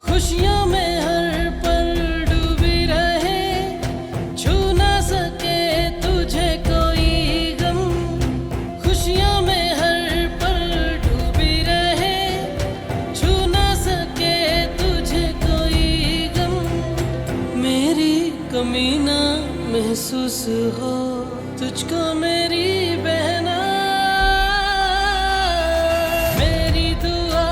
खुशियों में हर पल डूबी रहे, छू ना सके तुझे कोई गम। खुशियों में हर पल डूबी रहे, छू ना सके तुझे कोई गम। मेरी कमी ना महसूस हो तुझको मेरी बहना, मेरी दुआ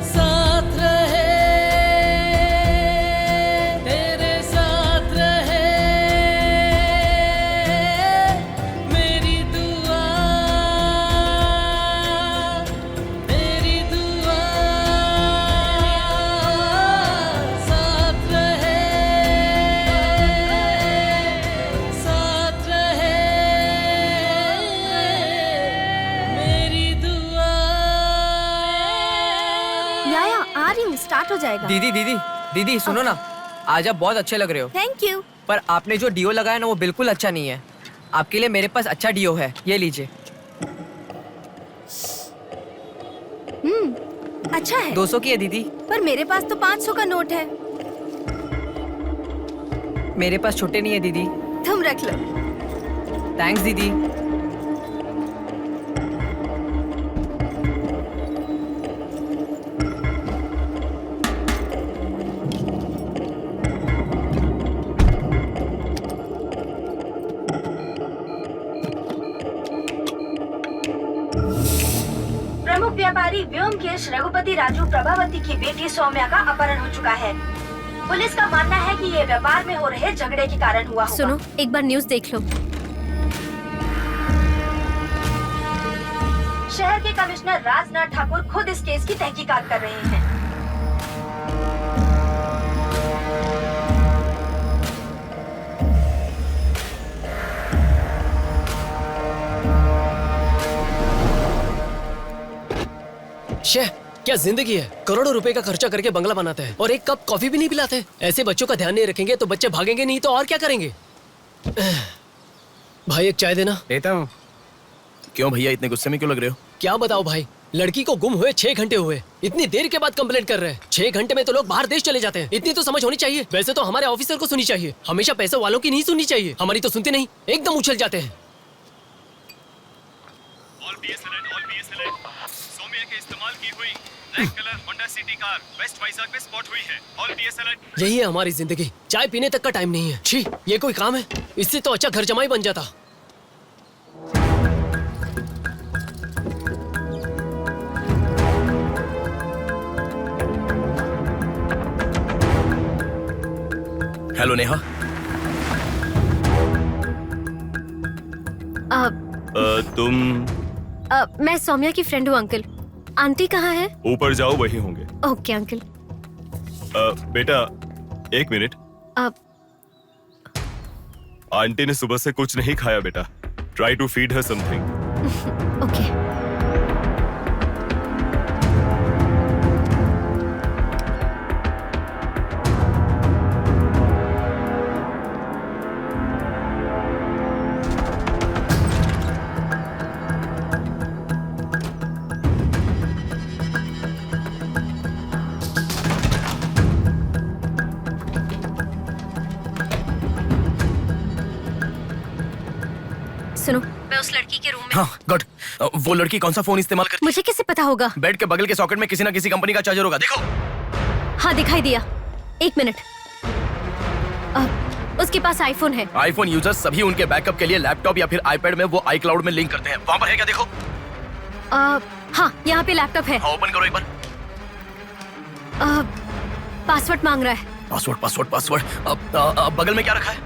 साथ रहे, तेरे साथ रहे। मेरी दुआ साथ रहे, साथ रहे। मेरी दुआ। याया आ रही हूँ, स्टार्ट हो जाएगा। दीदी दीदी दीदी सुनो ना, आज आप बहुत अच्छे लग रहे हो। Thank you. पर आपने जो डिओ लगाया ना वो बिल्कुल अच्छा नहीं है। आपके लिए मेरे पास अच्छा डिओ है, ये लीजिए। अच्छा है। 200 की है दीदी। पर मेरे पास तो 500 का नोट है। मेरे पास छोटे नहीं है दीदी। तुम रख लो। थैंक्स दीदी। प्रमुख व्यापारी व्योमकेश रघुपति राजू प्रभावती की बेटी सौम्या का अपहरण हो चुका है। पुलिस का मानना है कि ये व्यापार में हो रहे झगड़े के कारण हुआ होगा। सुनो, एक बार न्यूज़ देख लो। शहर के कमिश्नर राजनाथ ठाकुर खुद इस केस की तहकीकात कर रहे हैं। शेह, क्या जिंदगी है? करोड़ों रुपए का खर्चा करके बंगला बनाते हैं और एक कप कॉफी भी नहीं पिलाते। ऐसे बच्चों का ध्यान नहीं रखेंगे तो बच्चे भागेंगे नहीं तो और क्या करेंगे? भाई एक चाय देना। देता हूँ। क्यों भैया इतने गुस्से में क्यों लग रहे हो? क्या बताओ भाई, लड़की को गुम हुए 6 घंटे हुए, इतनी देर के बाद कंप्लेंट कर रहे हैं। 6 घंटे में तो लोग बाहर देश चले जाते हैं। इतनी तो समझ होनी चाहिए। वैसे तो हमारे ऑफिसर को सुनी चाहिए, हमेशा पैसे वालों की नहीं सुननी चाहिए। हमारी तो सुनते नहीं, एकदम उछल जाते हैं। सौम्या के इस्तेमाल की हुई black colour Honda City car west Vizag में स्पॉट हुई है। All PS alert. यही है हमारी जिंदगी, चाय पीने तक का टाइम नहीं है। छी, ये कोई काम है? इससे तो अच्छा घर जमाई बन जाता। हेलो नेहा। तुम? मैं सौम्या की फ्रेंड हूँ अंकल। आंटी कहाँ है? ऊपर जाओ, वही होंगे। Okay uncle. बेटा 1 मिनट। आंटी ने सुबह से कुछ नहीं खाया बेटा। Try to feed her something. Okay. सुनो, मैं उस लड़की के रूम में। हाँ गुड। वो लड़की कौन सा फोन इस्तेमाल करती है? मुझे कैसे पता होगा? बेड के बगल के सॉकेट में किसी ना किसी कंपनी का चार्जर होगा, देखो। हाँ दिखाई दिया। 1 मिनट। उसके पास आईफोन है। आईफोन यूजर्स सभी उनके बैकअप के लिए लैपटॉप या फिर आईपैड में वो iCloud में लिंक करते हैं। वहाँ पर है क्या, देखो। हाँ यहाँ पे लैपटॉप है। हाँ, ओपन करो एक बार। पासवर्ड मांग रहा है। पासवर्ड। अब बगल में क्या रखा है?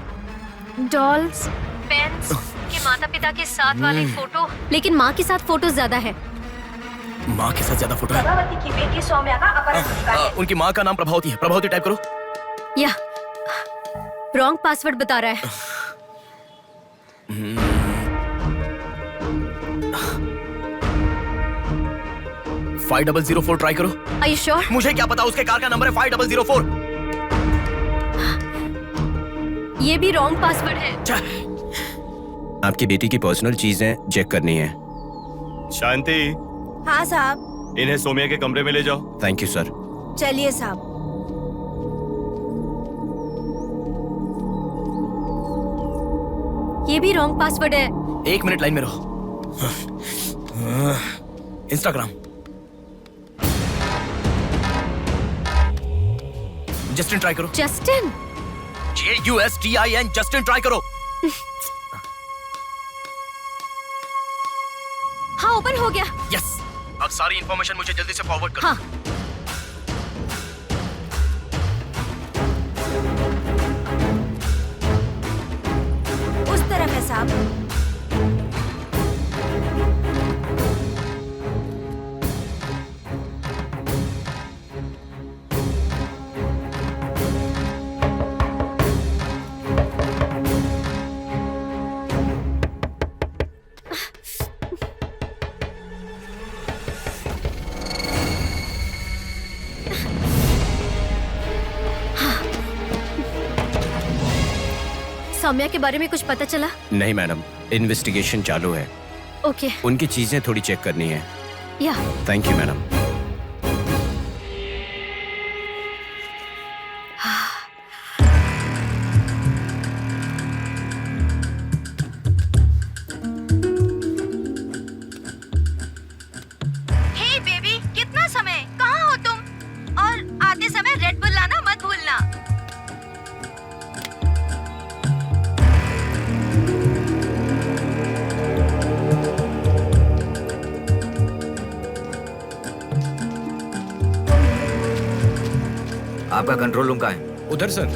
डॉल्स, पेन्स के माता पिता के साथ वाले फोटो, लेकिन माँ के साथ फोटो ज्यादा है। माँ के साथ ज्यादा फोटो है? प्रभावती की बेटी सौम्या का अपहरण हो चुका है। उनकी माँ का नाम प्रभावती है। प्रभावती टाइप करो। या रॉन्ग पासवर्ड बता रहा है। 5004 ट्राई करो। Are you sure? मुझे क्या पता, उसके कार का नंबर है 5004। ये भी रॉन्ग पासवर्ड है। आपकी बेटी की पर्सनल चीजें चेक करनी है। शांति, हाँ साहब। इन्हें सोमिया के कमरे में ले जाओ। Thank you sir. चलिए साहब। ये भी रॉन्ग पासवर्ड है। 1 मिनट लाइन में रहो। इंस्टाग्राम। जस्टिन ट्राई करो। जस्टिन? JUSTIN, जस्टिन ट्राई करो। हाँ ओपन हो गया। यस। अब सारी इंफॉर्मेशन मुझे जल्दी से फॉरवर्ड करो। हाँ। उस तरफ है साहब। सौम्या के बारे में कुछ पता चला? नहीं मैडम, इन्वेस्टिगेशन चालू है। ओके। उनकी चीजें थोड़ी चेक करनी है। या thank you madam. Hey baby, कितना समय? कहाँ हो तुम? और आते समय रेड बुल लाना मत भूलना। आपका कंट्रोल रूम कहाँ है? उधर सर।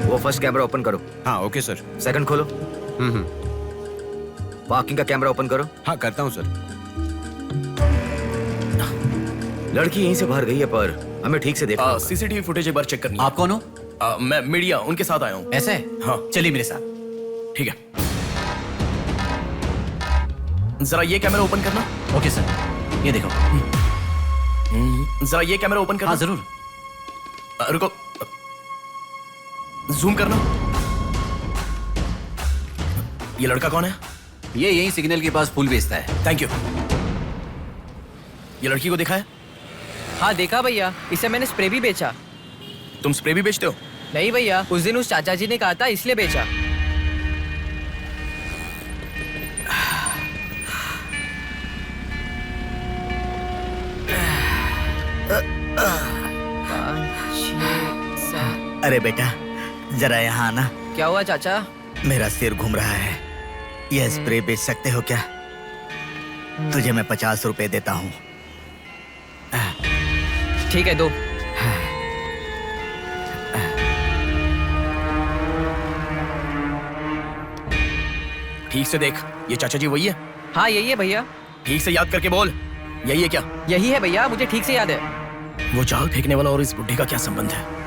वो फर्स्ट कैमरा ओपन करो। हाँ ओके सर। सेकंड खोलो। पार्किंग का कैमरा ओपन करो। हाँ करता हूँ सर। लड़की यहीं से बाहर गई है, पर हमें ठीक से देखना। सीसीटीवी फुटेज एक बार चेक करनी है। आप कौन हो? मैं मीडिया, उनके साथ आया हूँ। ऐसे? हाँ चलिए मेरे साथ। ठीक है। जरा ये कैमरा ओपन करना। ओके सर, ये देखो। जरा ये कैमरा ओपन करना। हाँ जरूर। रुको, जूम करना। ये लड़का कौन है? ये यही सिग्नल के पास फूल बेचता है। Thank you. ये लड़की को देखा है? हाँ देखा भैया, इसे मैंने स्प्रे भी बेचा। तुम स्प्रे भी बेचते हो? नहीं भैया, उस दिन उस चाचा जी ने कहा था इसलिए बेचा। अरे बेटा, जरा यहाँ आना। क्या हुआ चाचा? मेरा सिर घूम रहा है। यह स्प्रे बेच सकते हो क्या? तुझे मैं 50 रुपए देता हूँ। ठीक है, दो। ठीक से देख, ये चाचा जी वही है? हाँ यही है भैया। ठीक से याद करके बोल, यही है क्या? यही है भैया, मुझे ठीक से याद है। वो जाल फेंकने वाला और इस बुढ़े का क्या संबंध है?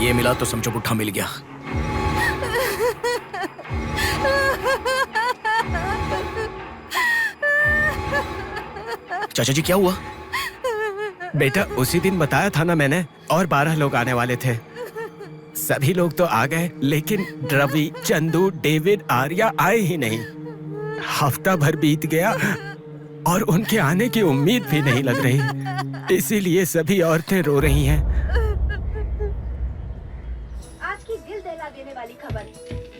ये मिला तो समझो पुट्ठा मिल गया। चाचा जी क्या हुआ? बेटा उसी दिन बताया था ना मैंने, और 12 लोग आने वाले थे। सभी लोग तो आ गए, लेकिन रवि, चंदू, डेविड, आर्या आए ही नहीं। हफ्ता भर बीत गया और उनके आने की उम्मीद भी नहीं लग रही। इसीलिए सभी औरतें रो रही हैं। आज की दिल दहला देने वाली खबर,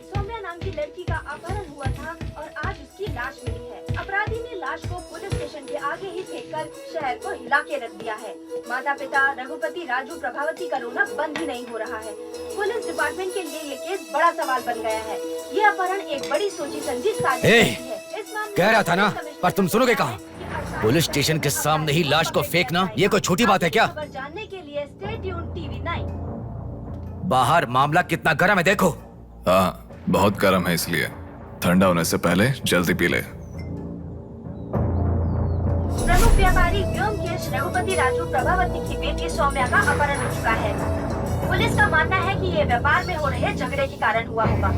सौम्या नाम की लड़की का अपहरण हुआ था और आज उसकी लाश मिली है। अपराधी ने लाश को पुलिस स्टेशन के आगे ही फेंककर शहर को हिला के रख दिया है। माता पिता रघुपति, राजू, प्रभावती का रोना बंद ही नहीं हो रहा है। पुलिस डिपार्टमेंट के लिए ये केस बड़ा सवाल बन गया है। ये अपहरण एक बड़ी सोची समझी साजिश है। कह रहा था ना, पर तुम सुनोगे कहाँ? पुलिस स्टेशन के सामने ही लाश को फेंकना ये कोई छोटी बात है क्या? खबर जानने के लिए स्टे ट्यून्ड टीवी 9। बाहर मामला कितना गर्म है देखो। हाँ, बहुत गर्म है, इसलिए ठंडा होने से पहले जल्दी पी ले। प्रमुख व्यापारी व्योमकेश रघुपति राजू प्रभावती की बेटी सौम्या का अपहरण हो चुका है। पुलिस का मानना है कि ये व्यापार में हो रहे झगड़े के कारण हुआ होगा।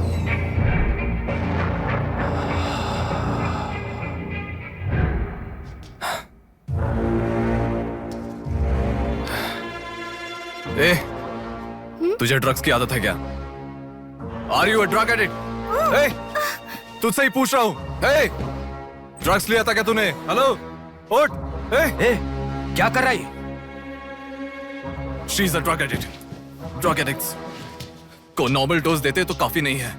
ए, तुझे ड्रग्स की आदत है क्या? Are you a drug addict? ए, तुझसे ही पूछ रहा हूँ। ए, ड्रग्स लिया था क्या तूने? हेलो, उठ। ए, क्या कर रहा है? She is a drug addict. Drug addicts को नॉर्मल डोज देते तो काफी नहीं है,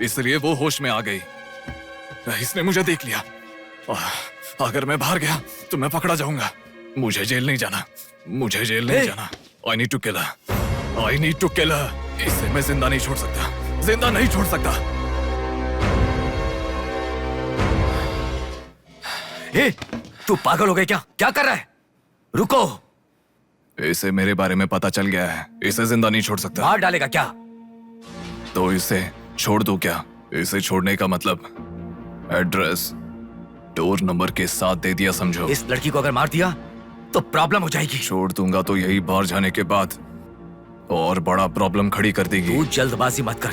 इसलिए वो होश में आ गई। इसने मुझे देख लिया। अगर मैं बाहर गया तो मैं पकड़ा जाऊंगा। मुझे जेल नहीं जाना, मुझे जेल नहीं जाना। I need to kill her. I need to kill her. इसे मैं जिंदा नहीं छोड़ सकता, जिंदा नहीं छोड़ सकता। ए, तू पागल हो गया क्या? क्या कर रहा है? रुको। इसे मेरे बारे में पता चल गया है, इसे जिंदा नहीं छोड़ सकता। मार डालेगा क्या? तो इसे छोड़ दो क्या? इसे छोड़ने का मतलब एड्रेस डोर नंबर के साथ दे दिया समझो। इस लड़की को अगर मार दिया तो प्रॉब्लम हो जाएगी। छोड़ दूंगा तो यही बाहर जाने के बाद और बड़ा प्रॉब्लम खड़ी कर देगी। तू जल्दबाजी मत कर,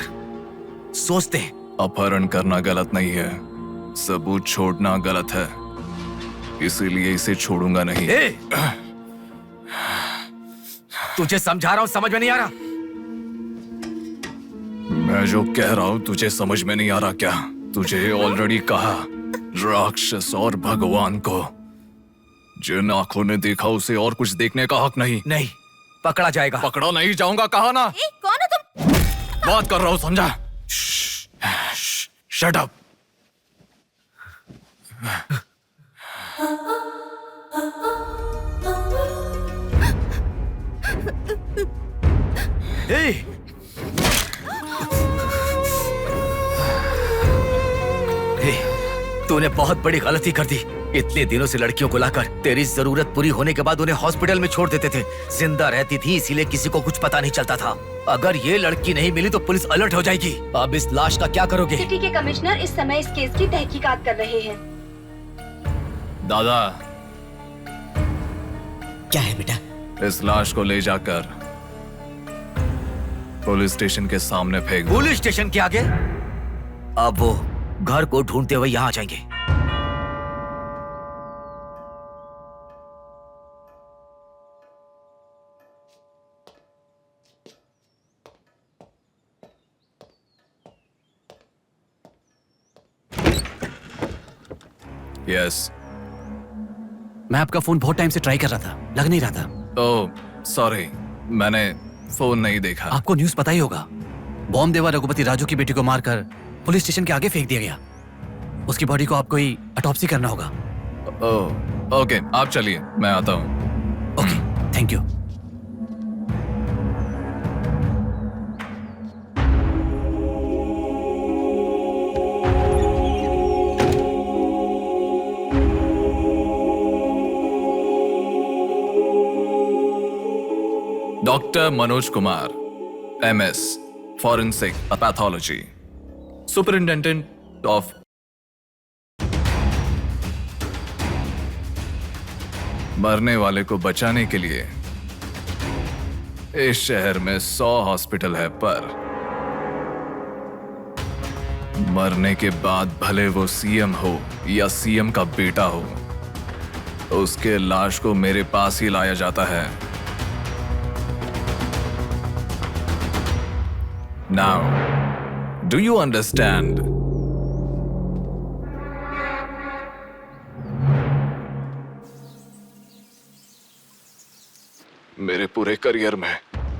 सोचते हैं। अपहरण करना गलत नहीं है, सबूत छोड़ना गलत है, इसीलिए इसे छोड़ूंगा नहीं। तुझे समझा रहा हूं, समझ में नहीं आ रहा? मैं जो कह रहा हूं तुझे समझ में नहीं आ रहा क्या? तुझे ऑलरेडी कहा, राक्षस और भगवान को जिन आंखों ने देखा उसे और कुछ देखने का हक नहीं। नहीं, पकड़ा जाएगा। पकड़ा नहीं जाऊंगा, कहा ना। कौन हो तुम? बात कर रहा हूं, समझा? Shut up. तूने बहुत बड़ी गलती कर दी। इतने दिनों से लड़कियों को लाकर तेरी जरूरत पूरी होने के बाद उन्हें हॉस्पिटल में छोड़ देते थे। जिंदा रहती थी इसीलिए किसी को कुछ पता नहीं चलता था। अगर ये लड़की नहीं मिली तो पुलिस अलर्ट हो जाएगी। अब इस लाश का क्या करोगे? सिटी के कमिश्नर इस समय इस केस की तहकीकात कर रहे हैं। दादा, क्या है बेटा? इस लाश को ले जाकर पुलिस स्टेशन के सामने फेंक दो। पुलिस स्टेशन के आगे? अब वो घर को ढूंढते हुए यहाँ आ जाएंगे। यस। मैं आपका फोन बहुत टाइम से ट्राई कर रहा था, लग नहीं रहा था। ओह, सॉरी, मैंने फोन नहीं देखा। आपको न्यूज़ पता ही होगा, बॉम्ब देवा रघुपति राजू की बेटी को मारकर पुलिस स्टेशन के आगे फेंक दिया गया। उसकी बॉडी को आपको ही ऑटोप्सी करना होगा। ओह, ओके, आप चलिए, मैं आता हूँ। Okay, thank you. Doctor Manoj Kumar, MS, Forensic Pathology, Superintendent of मरने वाले को बचाने के लिए इस शहर में 100 हॉस्पिटल है, पर मरने के बाद भले वो सीएम हो या सीएम का बेटा हो, उसके लाश को मेरे पास ही लाया जाता है। Now, do you understand? मेरे पूरे करियर में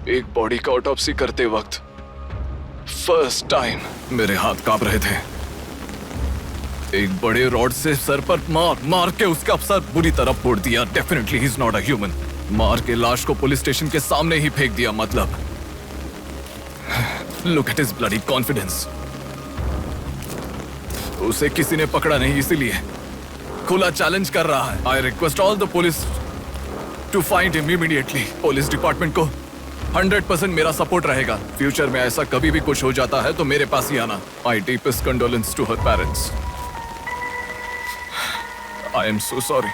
एक बॉडी का ऑटोप्सी करते वक्त फर्स्ट टाइम मेरे हाथ कांप रहे थे। एक बड़े रॉड से सर पर मार के उसका सर बुरी तरह फोड़ दिया। Definitely he is not a human. मार के लाश को पुलिस स्टेशन के सामने ही फेंक दिया। मतलब look at his bloody confidence. उसे किसी ने पकड़ा नहीं, इसीलिए खुला चैलेंज कर रहा है। I request all the police to find him immediately. Police department को 100% मेरा सपोर्ट रहेगा। फ्यूचर में ऐसा कभी भी कुछ हो जाता है तो मेरे पास ही आना। My deepest condolence to her parents. I am so sorry.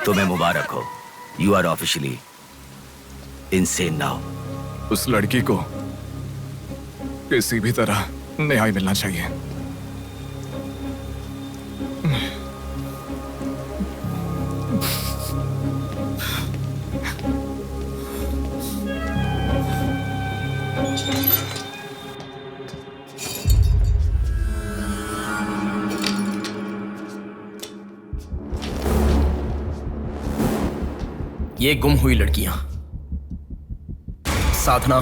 तुम्हें मुबारक हो, you are officially insane now. उस लड़की को किसी भी तरह न्याय मिलना चाहिए। ये गुम हुई लड़कियां साधना,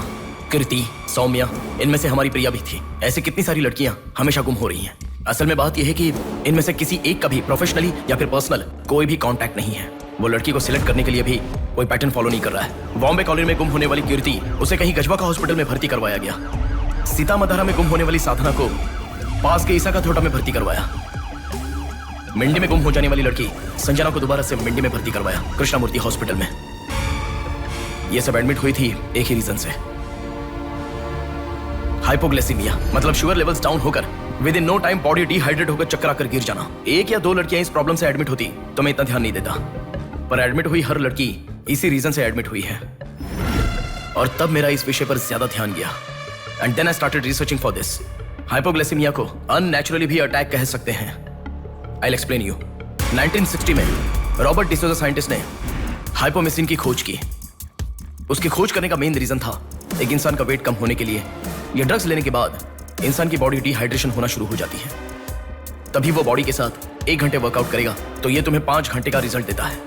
कृति, सौम्या, इनमें से हमारी प्रिया भी थी। ऐसे कितनी सारी लड़कियां हमेशा गुम हो रही हैं। असल में बात यह है कि इनमें से किसी एक का भी प्रोफेशनली या फिर पर्सनल कोई भी कांटेक्ट नहीं है। वो लड़की को सिलेक्ट करने के लिए भी कोई पैटर्न फॉलो नहीं कर रहा है। बॉम्बे कॉलोनी में गुम होने वाली कीर्ति, उसे कहीं गजवा का हॉस्पिटल में भर्ती करवाया गया। सीतामढ़ी में गुम होने वाली साधना को पास के ईसा का थोटा में भर्ती करवाया। मिंडी में गुम हो जाने वाली लड़की संजना को दोबारा से मिंडी में भर्ती करवाया, कृष्णामूर्ति हॉस्पिटल में। ये सब एडमिट हुई थी एक ही रीजन से, हाइपोग्लाइसीमिया, मतलब शुगर लेवल्स डाउन होकर within no time body dehydrate होकर चक्कर आकर गिर जाना। एक या दो लड़कियां इस प्रॉब्लम से एडमिट होती तो मैं इतना ध्यान नहीं देता, पर एडमिट हुई हर लड़की इसी रीजन से एडमिट हुई है। और तब मेरा इस विषय पर ज्यादा ध्यान गया and then I started researching for this. Hypoglycaemia को अननेचुरली भी अटैक कह सकते हैं। I will explain you. 1960 में रॉबर्ट डिसोजा साइंटिस्ट ने हाइपोमेसिन की खोज की। उसकी खोज करने का मेन रीजन था एक इंसान का वेट कम होने के लिए ये ड्रग्स लेने के बाद इंसान की बॉडी डिहाइड्रेशन होना शुरू हो जाती है। तभी वो बॉडी के साथ 1 घंटे वर्कआउट करेगा तो ये तुम्हें 5 घंटे का रिजल्ट देता है।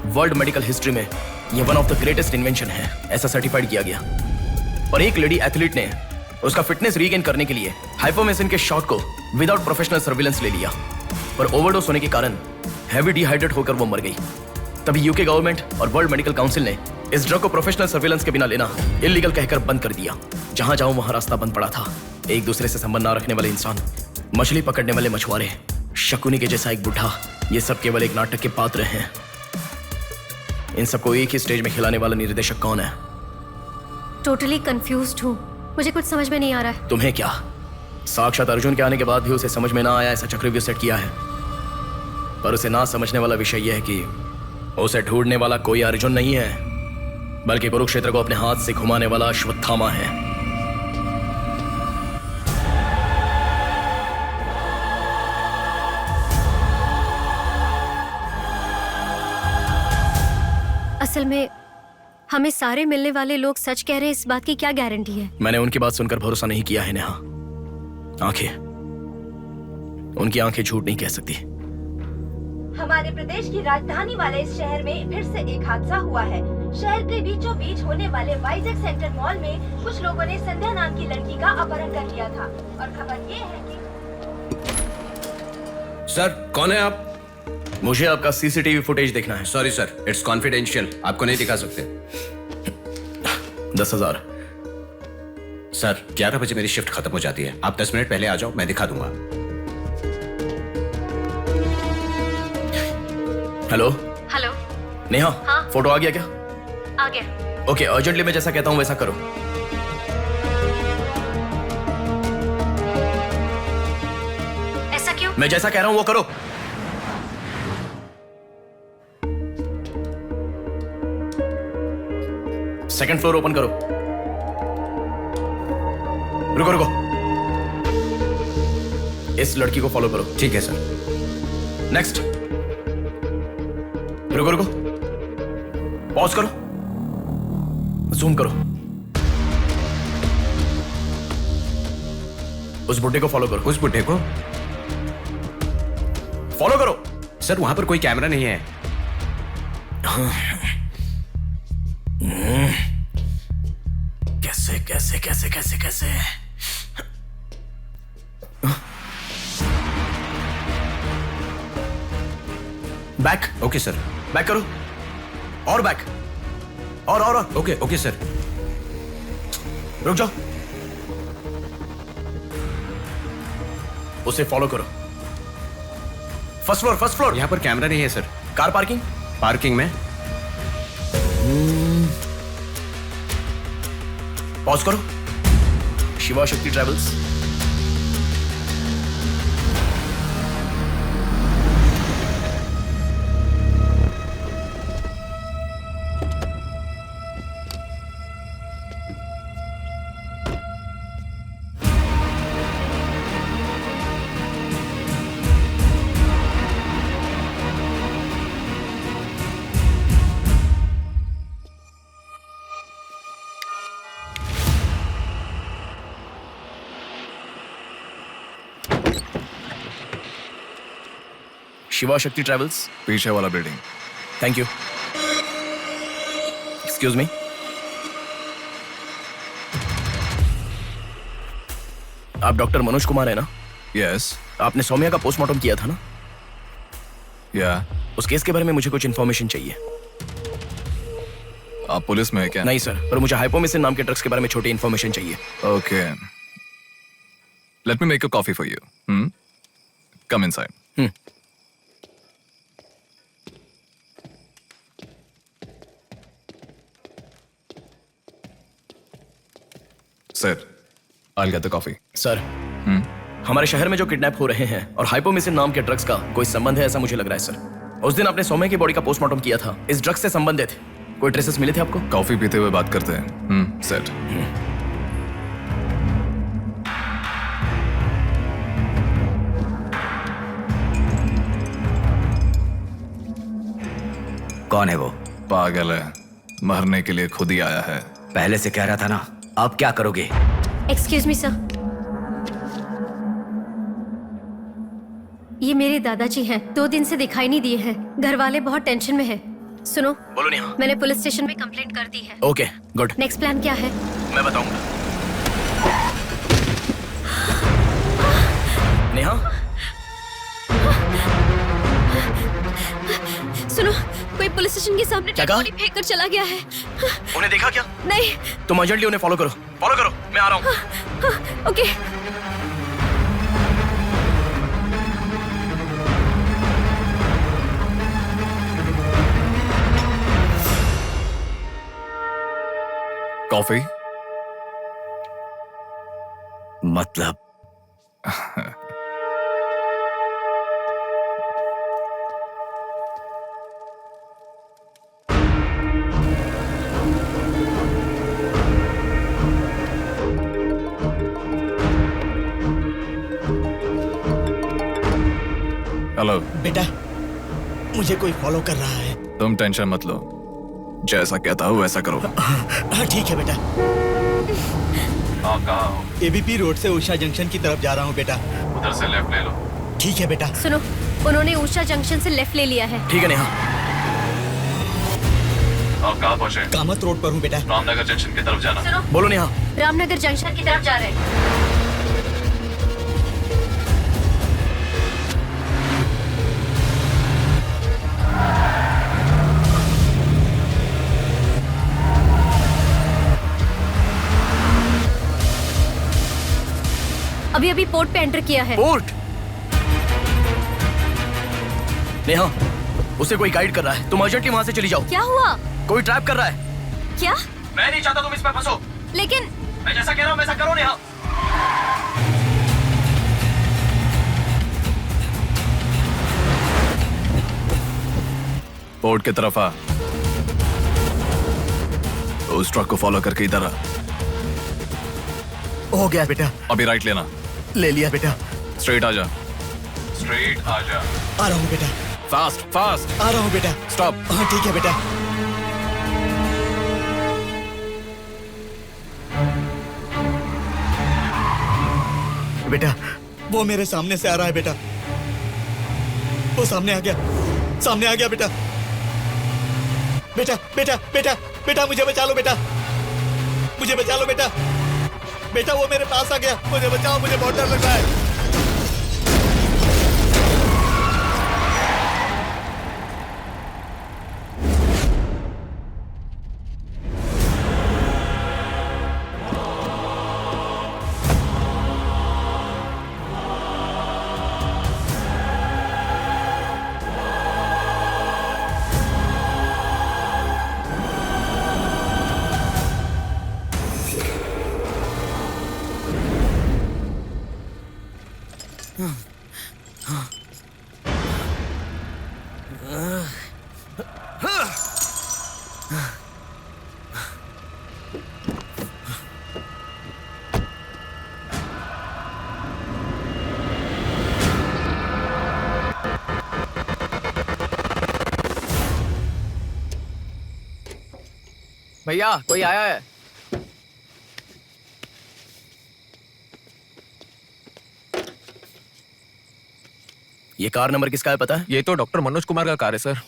वर्ल्ड मेडिकल हिस्ट्री में ये one of the greatest invention है, ऐसा सर्टिफाइड किया गया। और एक लेडी एथलीट ने उसका फिटनेस रीगेन करने के लिए हाइपोमेसिन के शॉट को विदाउट प्रोफेशनल सर्विलेंस ले लिया, पर ओवरडोज होने के कारण हैवी डिहाइड्रेट होकर वो मर गई। तभी यूके गवर्नमेंट और वर्ल्ड मेडिकल काउंसिल ने इस ड्रग को प्रोफेशनल सर्विलेंस के बिना लेना इलीगल कहकर बंद कर दिया। जहां जाऊं वहां रास्ता बंद पड़ा था। एक दूसरे से संबंध ना रखने वाले इंसान, मछली पकड़ने वाले मछुआरे, शकुनी के जैसा एक बुढ़ा, ये सब केवल एक नाटक के पात्र हैं। इन सबको एक ही स्टेज में खिलाने वाला निर्देशक कौन है? टोटली कंफ्यूज्ड हूँ, मुझे कुछ समझ में नहीं आ रहा है। तुम्हें क्या? साक्षात अर्जुन के आने के बाद भी उसे समझ में ना आया ऐसा चक्रव्यूह सेट किया है। पर उसे ना समझने वाला विषय यह है कि उसे ढूंढने वाला कोई अर्जुन नहीं है, बल्कि कुरुक्षेत्र को अपने हाथ से घुमाने वाला अश्वत्थामा है। असल में हमें सारे मिलने वाले लोग सच कह रहे हैं, इस बात की क्या गारंटी है? मैंने उनकी बात सुनकर भरोसा नहीं किया है नेहा। आंखें, उनकी आंखें झूठ नहीं कह सकती। हमारे प्रदेश की राजधानी वाले इस शहर में फिर से एक हादसा हुआ है। शहर के बीचों बीच होने वाले वाइजैक सेंटर मॉल में कुछ लोगों ने संध्या नाम की लड़की का अपहरण कर लिया था और खबर ये है कि सर, कौन है आप? मुझे आपका सीसीटीवी फुटेज देखना है। सॉरी सर, इट्स कॉन्फिडेंशियल, आपको नहीं दिखा सकते। 10,000। सर, 11 बजे मेरी शिफ्ट खत्म हो जाती है, आप 10 मिनट पहले आ जाओ, मैं दिखा दूंगा। हेलो हेलो नेहा, हाँ? फोटो आ गया क्या? आ गया। ओके, अर्जेंटली मैं जैसा कहता हूँ वैसा करो। मैं जैसा कह रहा हूं वो करो। सेकंड फ्लोर ओपन करो। रुको रुको, इस लड़की को फॉलो करो। ठीक है सर। नेक्स्ट। रुको रुको, पॉज करो, जूम करो। उस बुड्ढे को फॉलो करो। उस बुड्ढे को फॉलो करो। सर वहां पर कोई कैमरा नहीं है। कैसे कैसे कैसे कैसे कैसे? बैक। Okay sir. बैक करो, और बैक, और ओके ओके सर। रुक जाओ, उसे फॉलो करो। First floor, first floor. यहाँ पर कैमरा नहीं है सर। Car parking. पार्किंग में। पॉज करो। शिवा शक्ति ट्रैवल्स। शिवा शक्ति ट्रैवल्स। पीछे वाला building. Thank you. Excuse me. आप डॉक्टर मनोज कुमार है ना? यस। आपने सौम्या का पोस्टमार्टम किया था ना? या। उस केस के बारे में मुझे कुछ इन्फॉर्मेशन चाहिए। आप पुलिस में है क्या? नहीं सर, पर मुझे हाइपोमिसिन नाम के ड्रग्स के बारे में छोटी इन्फॉर्मेशन चाहिए। Okay, let me make a coffee for you. Come inside. Sir, I'll get the coffee. Sir, हमारे शहर में जो किडनैप हो रहे हैं और हाइपोमिसिन नाम के ड्रग्स का कोई संबंध है ऐसा मुझे लग रहा है सर। उस दिन आपने सौम्या की बॉडी का पोस्टमार्टम किया था, इस ड्रग्स से संबंधित कोई ट्रेसेस मिले थे आपको? कॉफी पीते हुए बात करते हैं। सेट। कौन है वो? पागल है, मरने के लिए खुद ही आया है। पहले से कह रहा था ना। अब क्या करोगे? एक्सक्यूज मी सर, ये मेरे दादाजी हैं। 2 दिन से दिखाई नहीं दिए हैं। घर वाले बहुत टेंशन में हैं। सुनो। बोलो नेहा। मैंने पुलिस स्टेशन में कंप्लेंट कर दी है। Okay, good. नेक्स्ट प्लान क्या है? मैं बताऊंगा। नेहा, सुनो, कोई पुलिस स्टेशन के सामने डेड बॉडी फेंक कर चला गया है। उन्हें देखा क्या? नहीं। तुम अर्जेंटली उन्हें फॉलो करो। फॉलो करो, मैं आ रहा हूँ। ओके। कॉफी? मतलब हेलो बेटा, मुझे कोई फॉलो कर रहा है। तुम टेंशन मत लो, जैसा कहता हूँ वैसा करो। हाँ ठीक है बेटा। आप कहाँ हो? एबीपी रोड से उषा जंक्शन की तरफ जा रहा हूँ बेटा। उधर से लेफ्ट ले लो। ठीक है बेटा। सुनो, उन्होंने उषा जंक्शन से लेफ्ट ले लिया है। ठीक है नेहा। आप कहाँ पहुँचे? कामत रोड पर हूँ बेटा। रामनगर जंक्शन की तरफ जाना। सुनो। बोलो नेहा। रामनगर जंक्शन की तरफ जा रहे हैं। अभी पोर्ट पे एंटर किया है। पोर्ट? नेहा, उसे कोई गाइड कर रहा है। तुम अर्जेंटली वहां से चली जाओ। क्या हुआ? कोई ट्रैप कर रहा है। क्या? मैं नहीं चाहता तुम इस पर फंसो। लेकिन मैं जैसा कह रहा हूं वैसा करो नेहा। पोर्ट की तरफ आ। उस ट्रक को फॉलो करके इधर आ। हो गया बेटा। अभी राइट लेना। ले लिया बेटा। स्ट्रेट आ जा। स्ट्रेट आ जा। आ रहा हूँ बेटा। Fast fast. आ रहा हूँ बेटा। स्टॉप। हाँ ठीक है बेटा। बेटा वो मेरे सामने से आ रहा है बेटा। वो सामने आ गया। सामने आ गया बेटा। बेटा बेटा बेटा बेटा मुझे बचा लो बेटा। मुझे बचा लो बेटा। बेटा वो मेरे पास आ गया। मुझे बचाओ, मुझे बहुत डर लग रहा है। भैया कोई आया है। ये कार नंबर किसका है पता है? ये तो डॉक्टर मनोज कुमार का कार है sir.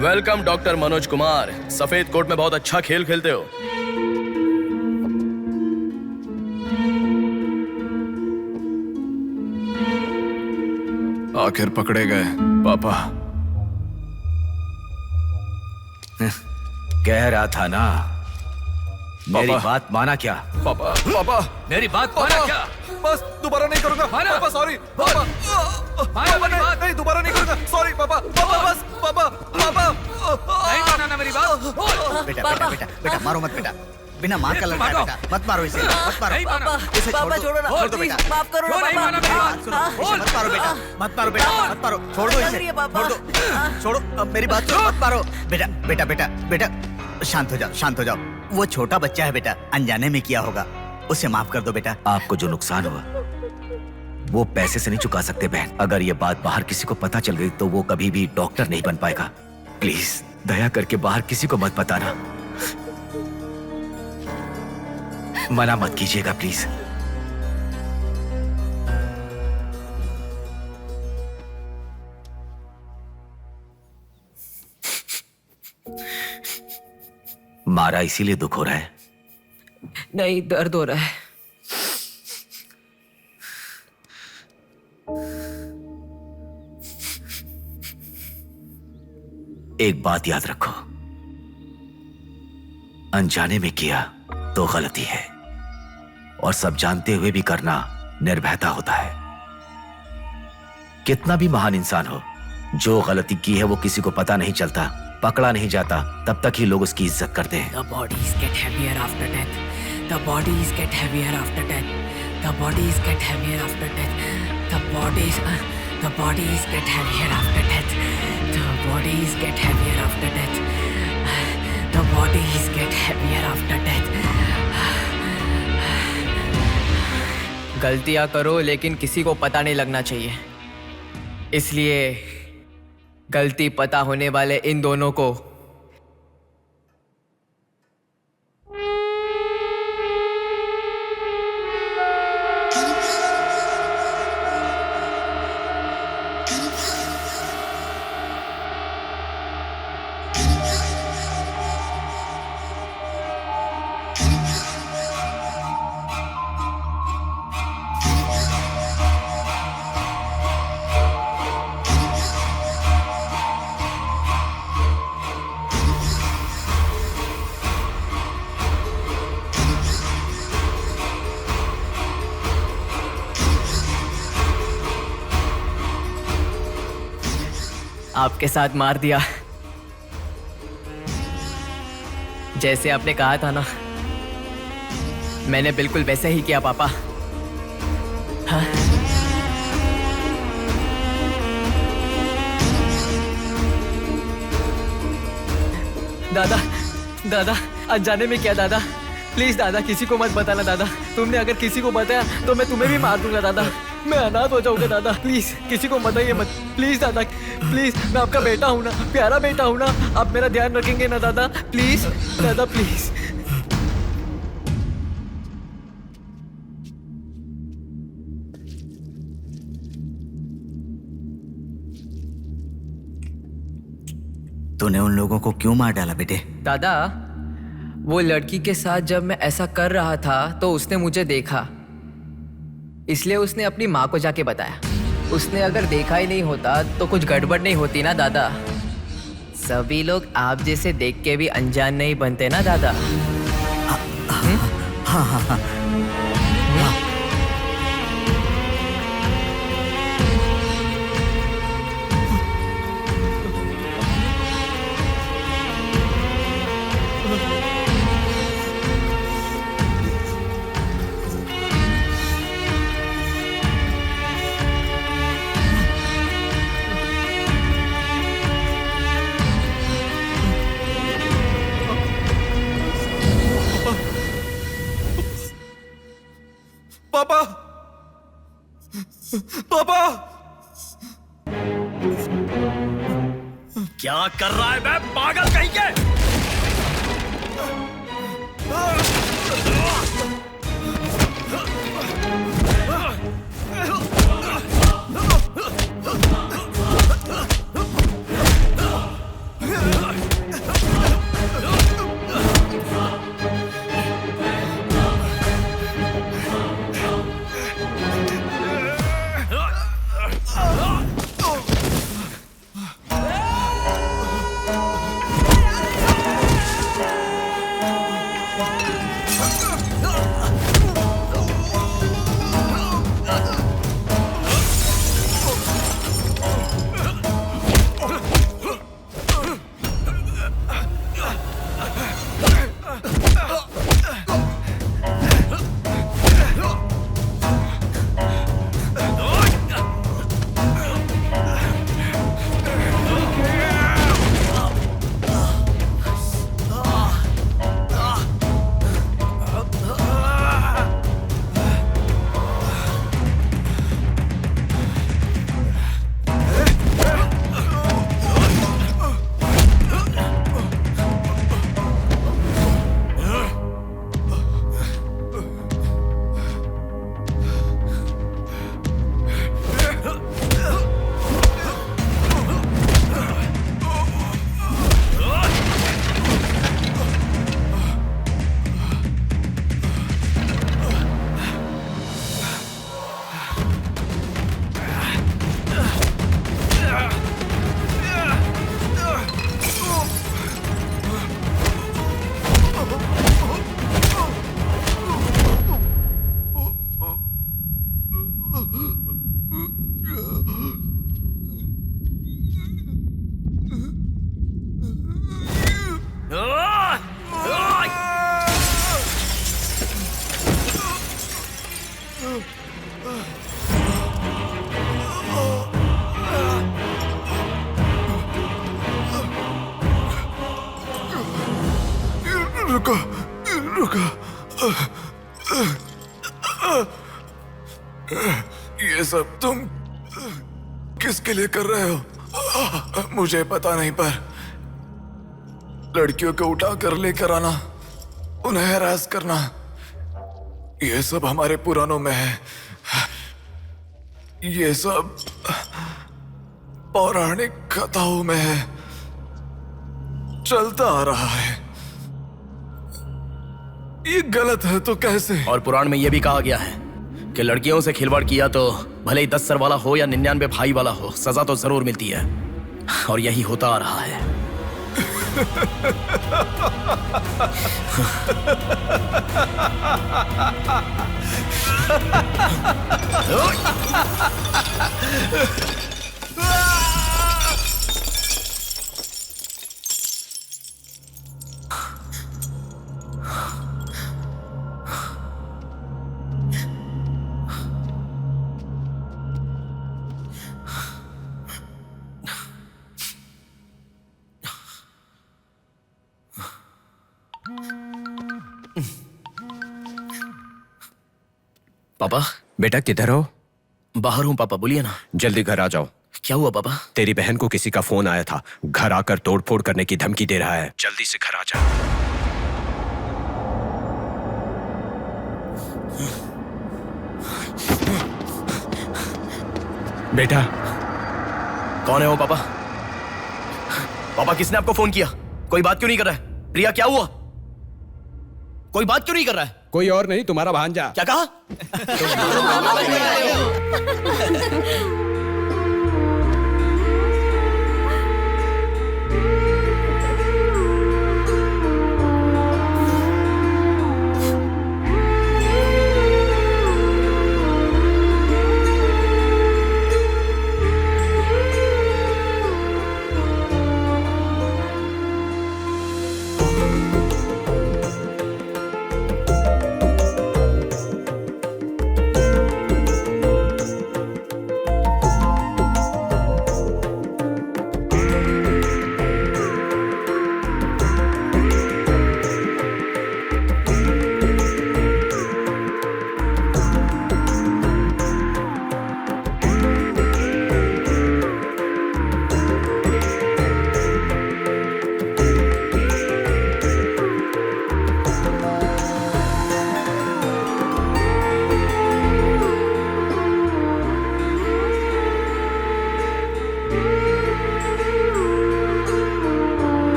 Welcome doctor Manoj Kumar. सफेद कोट में बहुत अच्छा खेल खेलते हो। आखिर पकड़े गए पापा। कह रहा था ना, मेरी बात माना क्या? पापा पापा मेरी बात माना क्या? बस दोबारा नहीं करूंगा पापा। सॉरी पापा। नहीं दोबारा नहीं करूंगा। सॉरी पापा। पापा बस पापा पापा नहीं माना ना मेरी बात। बेटा बेटा बेटा बेटा मारो मत बेटा। बिना माँ का लड़का है बेटा। मत मारो इसे, मत मारो। इसे छोड़ दो, छोड़ दो बेटा। माफ करो ना पापा। सुनो, इसे मत मारो बेटा। मत मारो बेटा, मत मारो। छोड़ दो इसे, छोड़ दो। छोड़ो, अब मेरी बात सुनो, मत मारो। बेटा बेटा बेटा बेटा शांत हो जाओ, शांत हो जाओ। वो छोटा बच्चा है बेटा, अनजाने में किया होगा। उसे माफ कर दो बेटा। आपको जो नुकसान हुआ वो पैसे से नहीं चुका सकते बहन। अगर ये बात बाहर किसी को पता चल गई तो वो कभी भी डॉक्टर नहीं बन पाएगा। प्लीज दया करके बाहर किसी को मत बताना, मना मत कीजिएगा प्लीज। मारा इसीलिए दुख हो रहा है? नहीं, दर्द हो रहा है। एक बात याद रखो, अनजाने में किया तो गलती है, और सब जानते हुए भी करना निर्भयता होता है। कितना भी महान इंसान हो, जो गलती की है वो किसी को पता नहीं चलता, पकड़ा नहीं जाता, तब तक ही लोग उसकी इज्जत करते हैं। The bodies get heavier after death. The bodies get heavier after death. The bodies get heavier after death. The bodies get heavier after death. The bodies get heavier after death. The bodies get heavier after death. गलतियां करो लेकिन किसी को पता नहीं लगना चाहिए, इसलिए गलती पता होने वाले इन दोनों को आपके साथ मार दिया। जैसे आपने कहा था ना, मैंने बिल्कुल वैसे ही किया पापा। हाँ? दादा अनजाने में किया दादा, प्लीज दादा किसी को मत बताना दादा। तुमने अगर किसी को बताया तो मैं तुम्हें भी मार दूंगा दादा, मैं अनाथ हो जाऊंगा दादा। प्लीज किसी को बताइए मत, प्लीज दादा, प्लीज। मैं आपका बेटा हूं ना, प्यारा बेटा हूं ना, आप मेरा ध्यान रखेंगे ना दादा? प्लीज दादा, प्लीज। तूने उन लोगों को क्यों मार डाला बेटे? दादा, वो लड़की के साथ जब मैं ऐसा कर रहा था तो उसने मुझे देखा, इसलिए उसने अपनी माँ को जाके बताया। उसने अगर देखा ही नहीं होता तो कुछ गड़बड़ नहीं होती ना दादा। सभी लोग आप जैसे देख के भी अनजान नहीं बनते ना दादा। हाँ। पापा, पापा, क्या कर रहा है मैं पागल कहीं के? ये सब तुम किसके लिए कर रहे हो? मुझे पता नहीं, पर लड़कियों को उठा कर लेकर आना, उन्हें हैरास करना, ये सब हमारे पुराणों में है। ये सब पौराणिक कथाओं में है, चलता आ रहा है। ये गलत है तो कैसे? और पुराण में यह भी कहा गया है कि लड़कियों से खिलवाड़ किया तो भले ही 10 सर वाला हो या 99 भाई वाला हो, सजा तो जरूर मिलती है। और यही होता आ रहा है। पापा। बेटा किधर हो? बाहर हूँ पापा, बोलिए ना। जल्दी घर आ जाओ। क्या हुआ पापा? तेरी बहन को किसी का फोन आया था, घर आकर तोड़फोड़ करने की धमकी दे रहा है। जल्दी से घर आ जा। बेटा। कौन है वो पापा? पापा किसने आपको फोन किया? कोई बात क्यों नहीं कर रहा है? प्रिया क्या हुआ? कोई बात क्यों नहीं कर रहा है? कोई और नहीं, तुम्हारा भांजा। क्या कहा?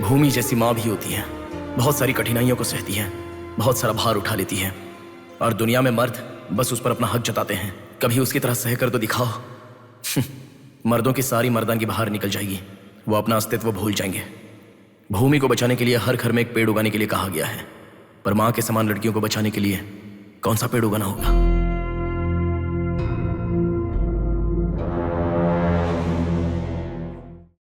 भूमि जैसी माँ भी होती है, बहुत सारी कठिनाइयों को सहती है, बहुत सारा भार उठा लेती है। और दुनिया में मर्द बस उस पर अपना हक जताते हैं। कभी उसकी तरह सह कर तो दिखाओ। मर्दों की सारी मर्दांगी बाहर निकल जाएगी, वो अपना अस्तित्व भूल जाएंगे। भूमि को बचाने के लिए हर घर में एक पेड़ उगाने के लिए कहा गया है, पर माँ के समान लड़कियों को बचाने के लिए कौन सा पेड़ उगाना होगा?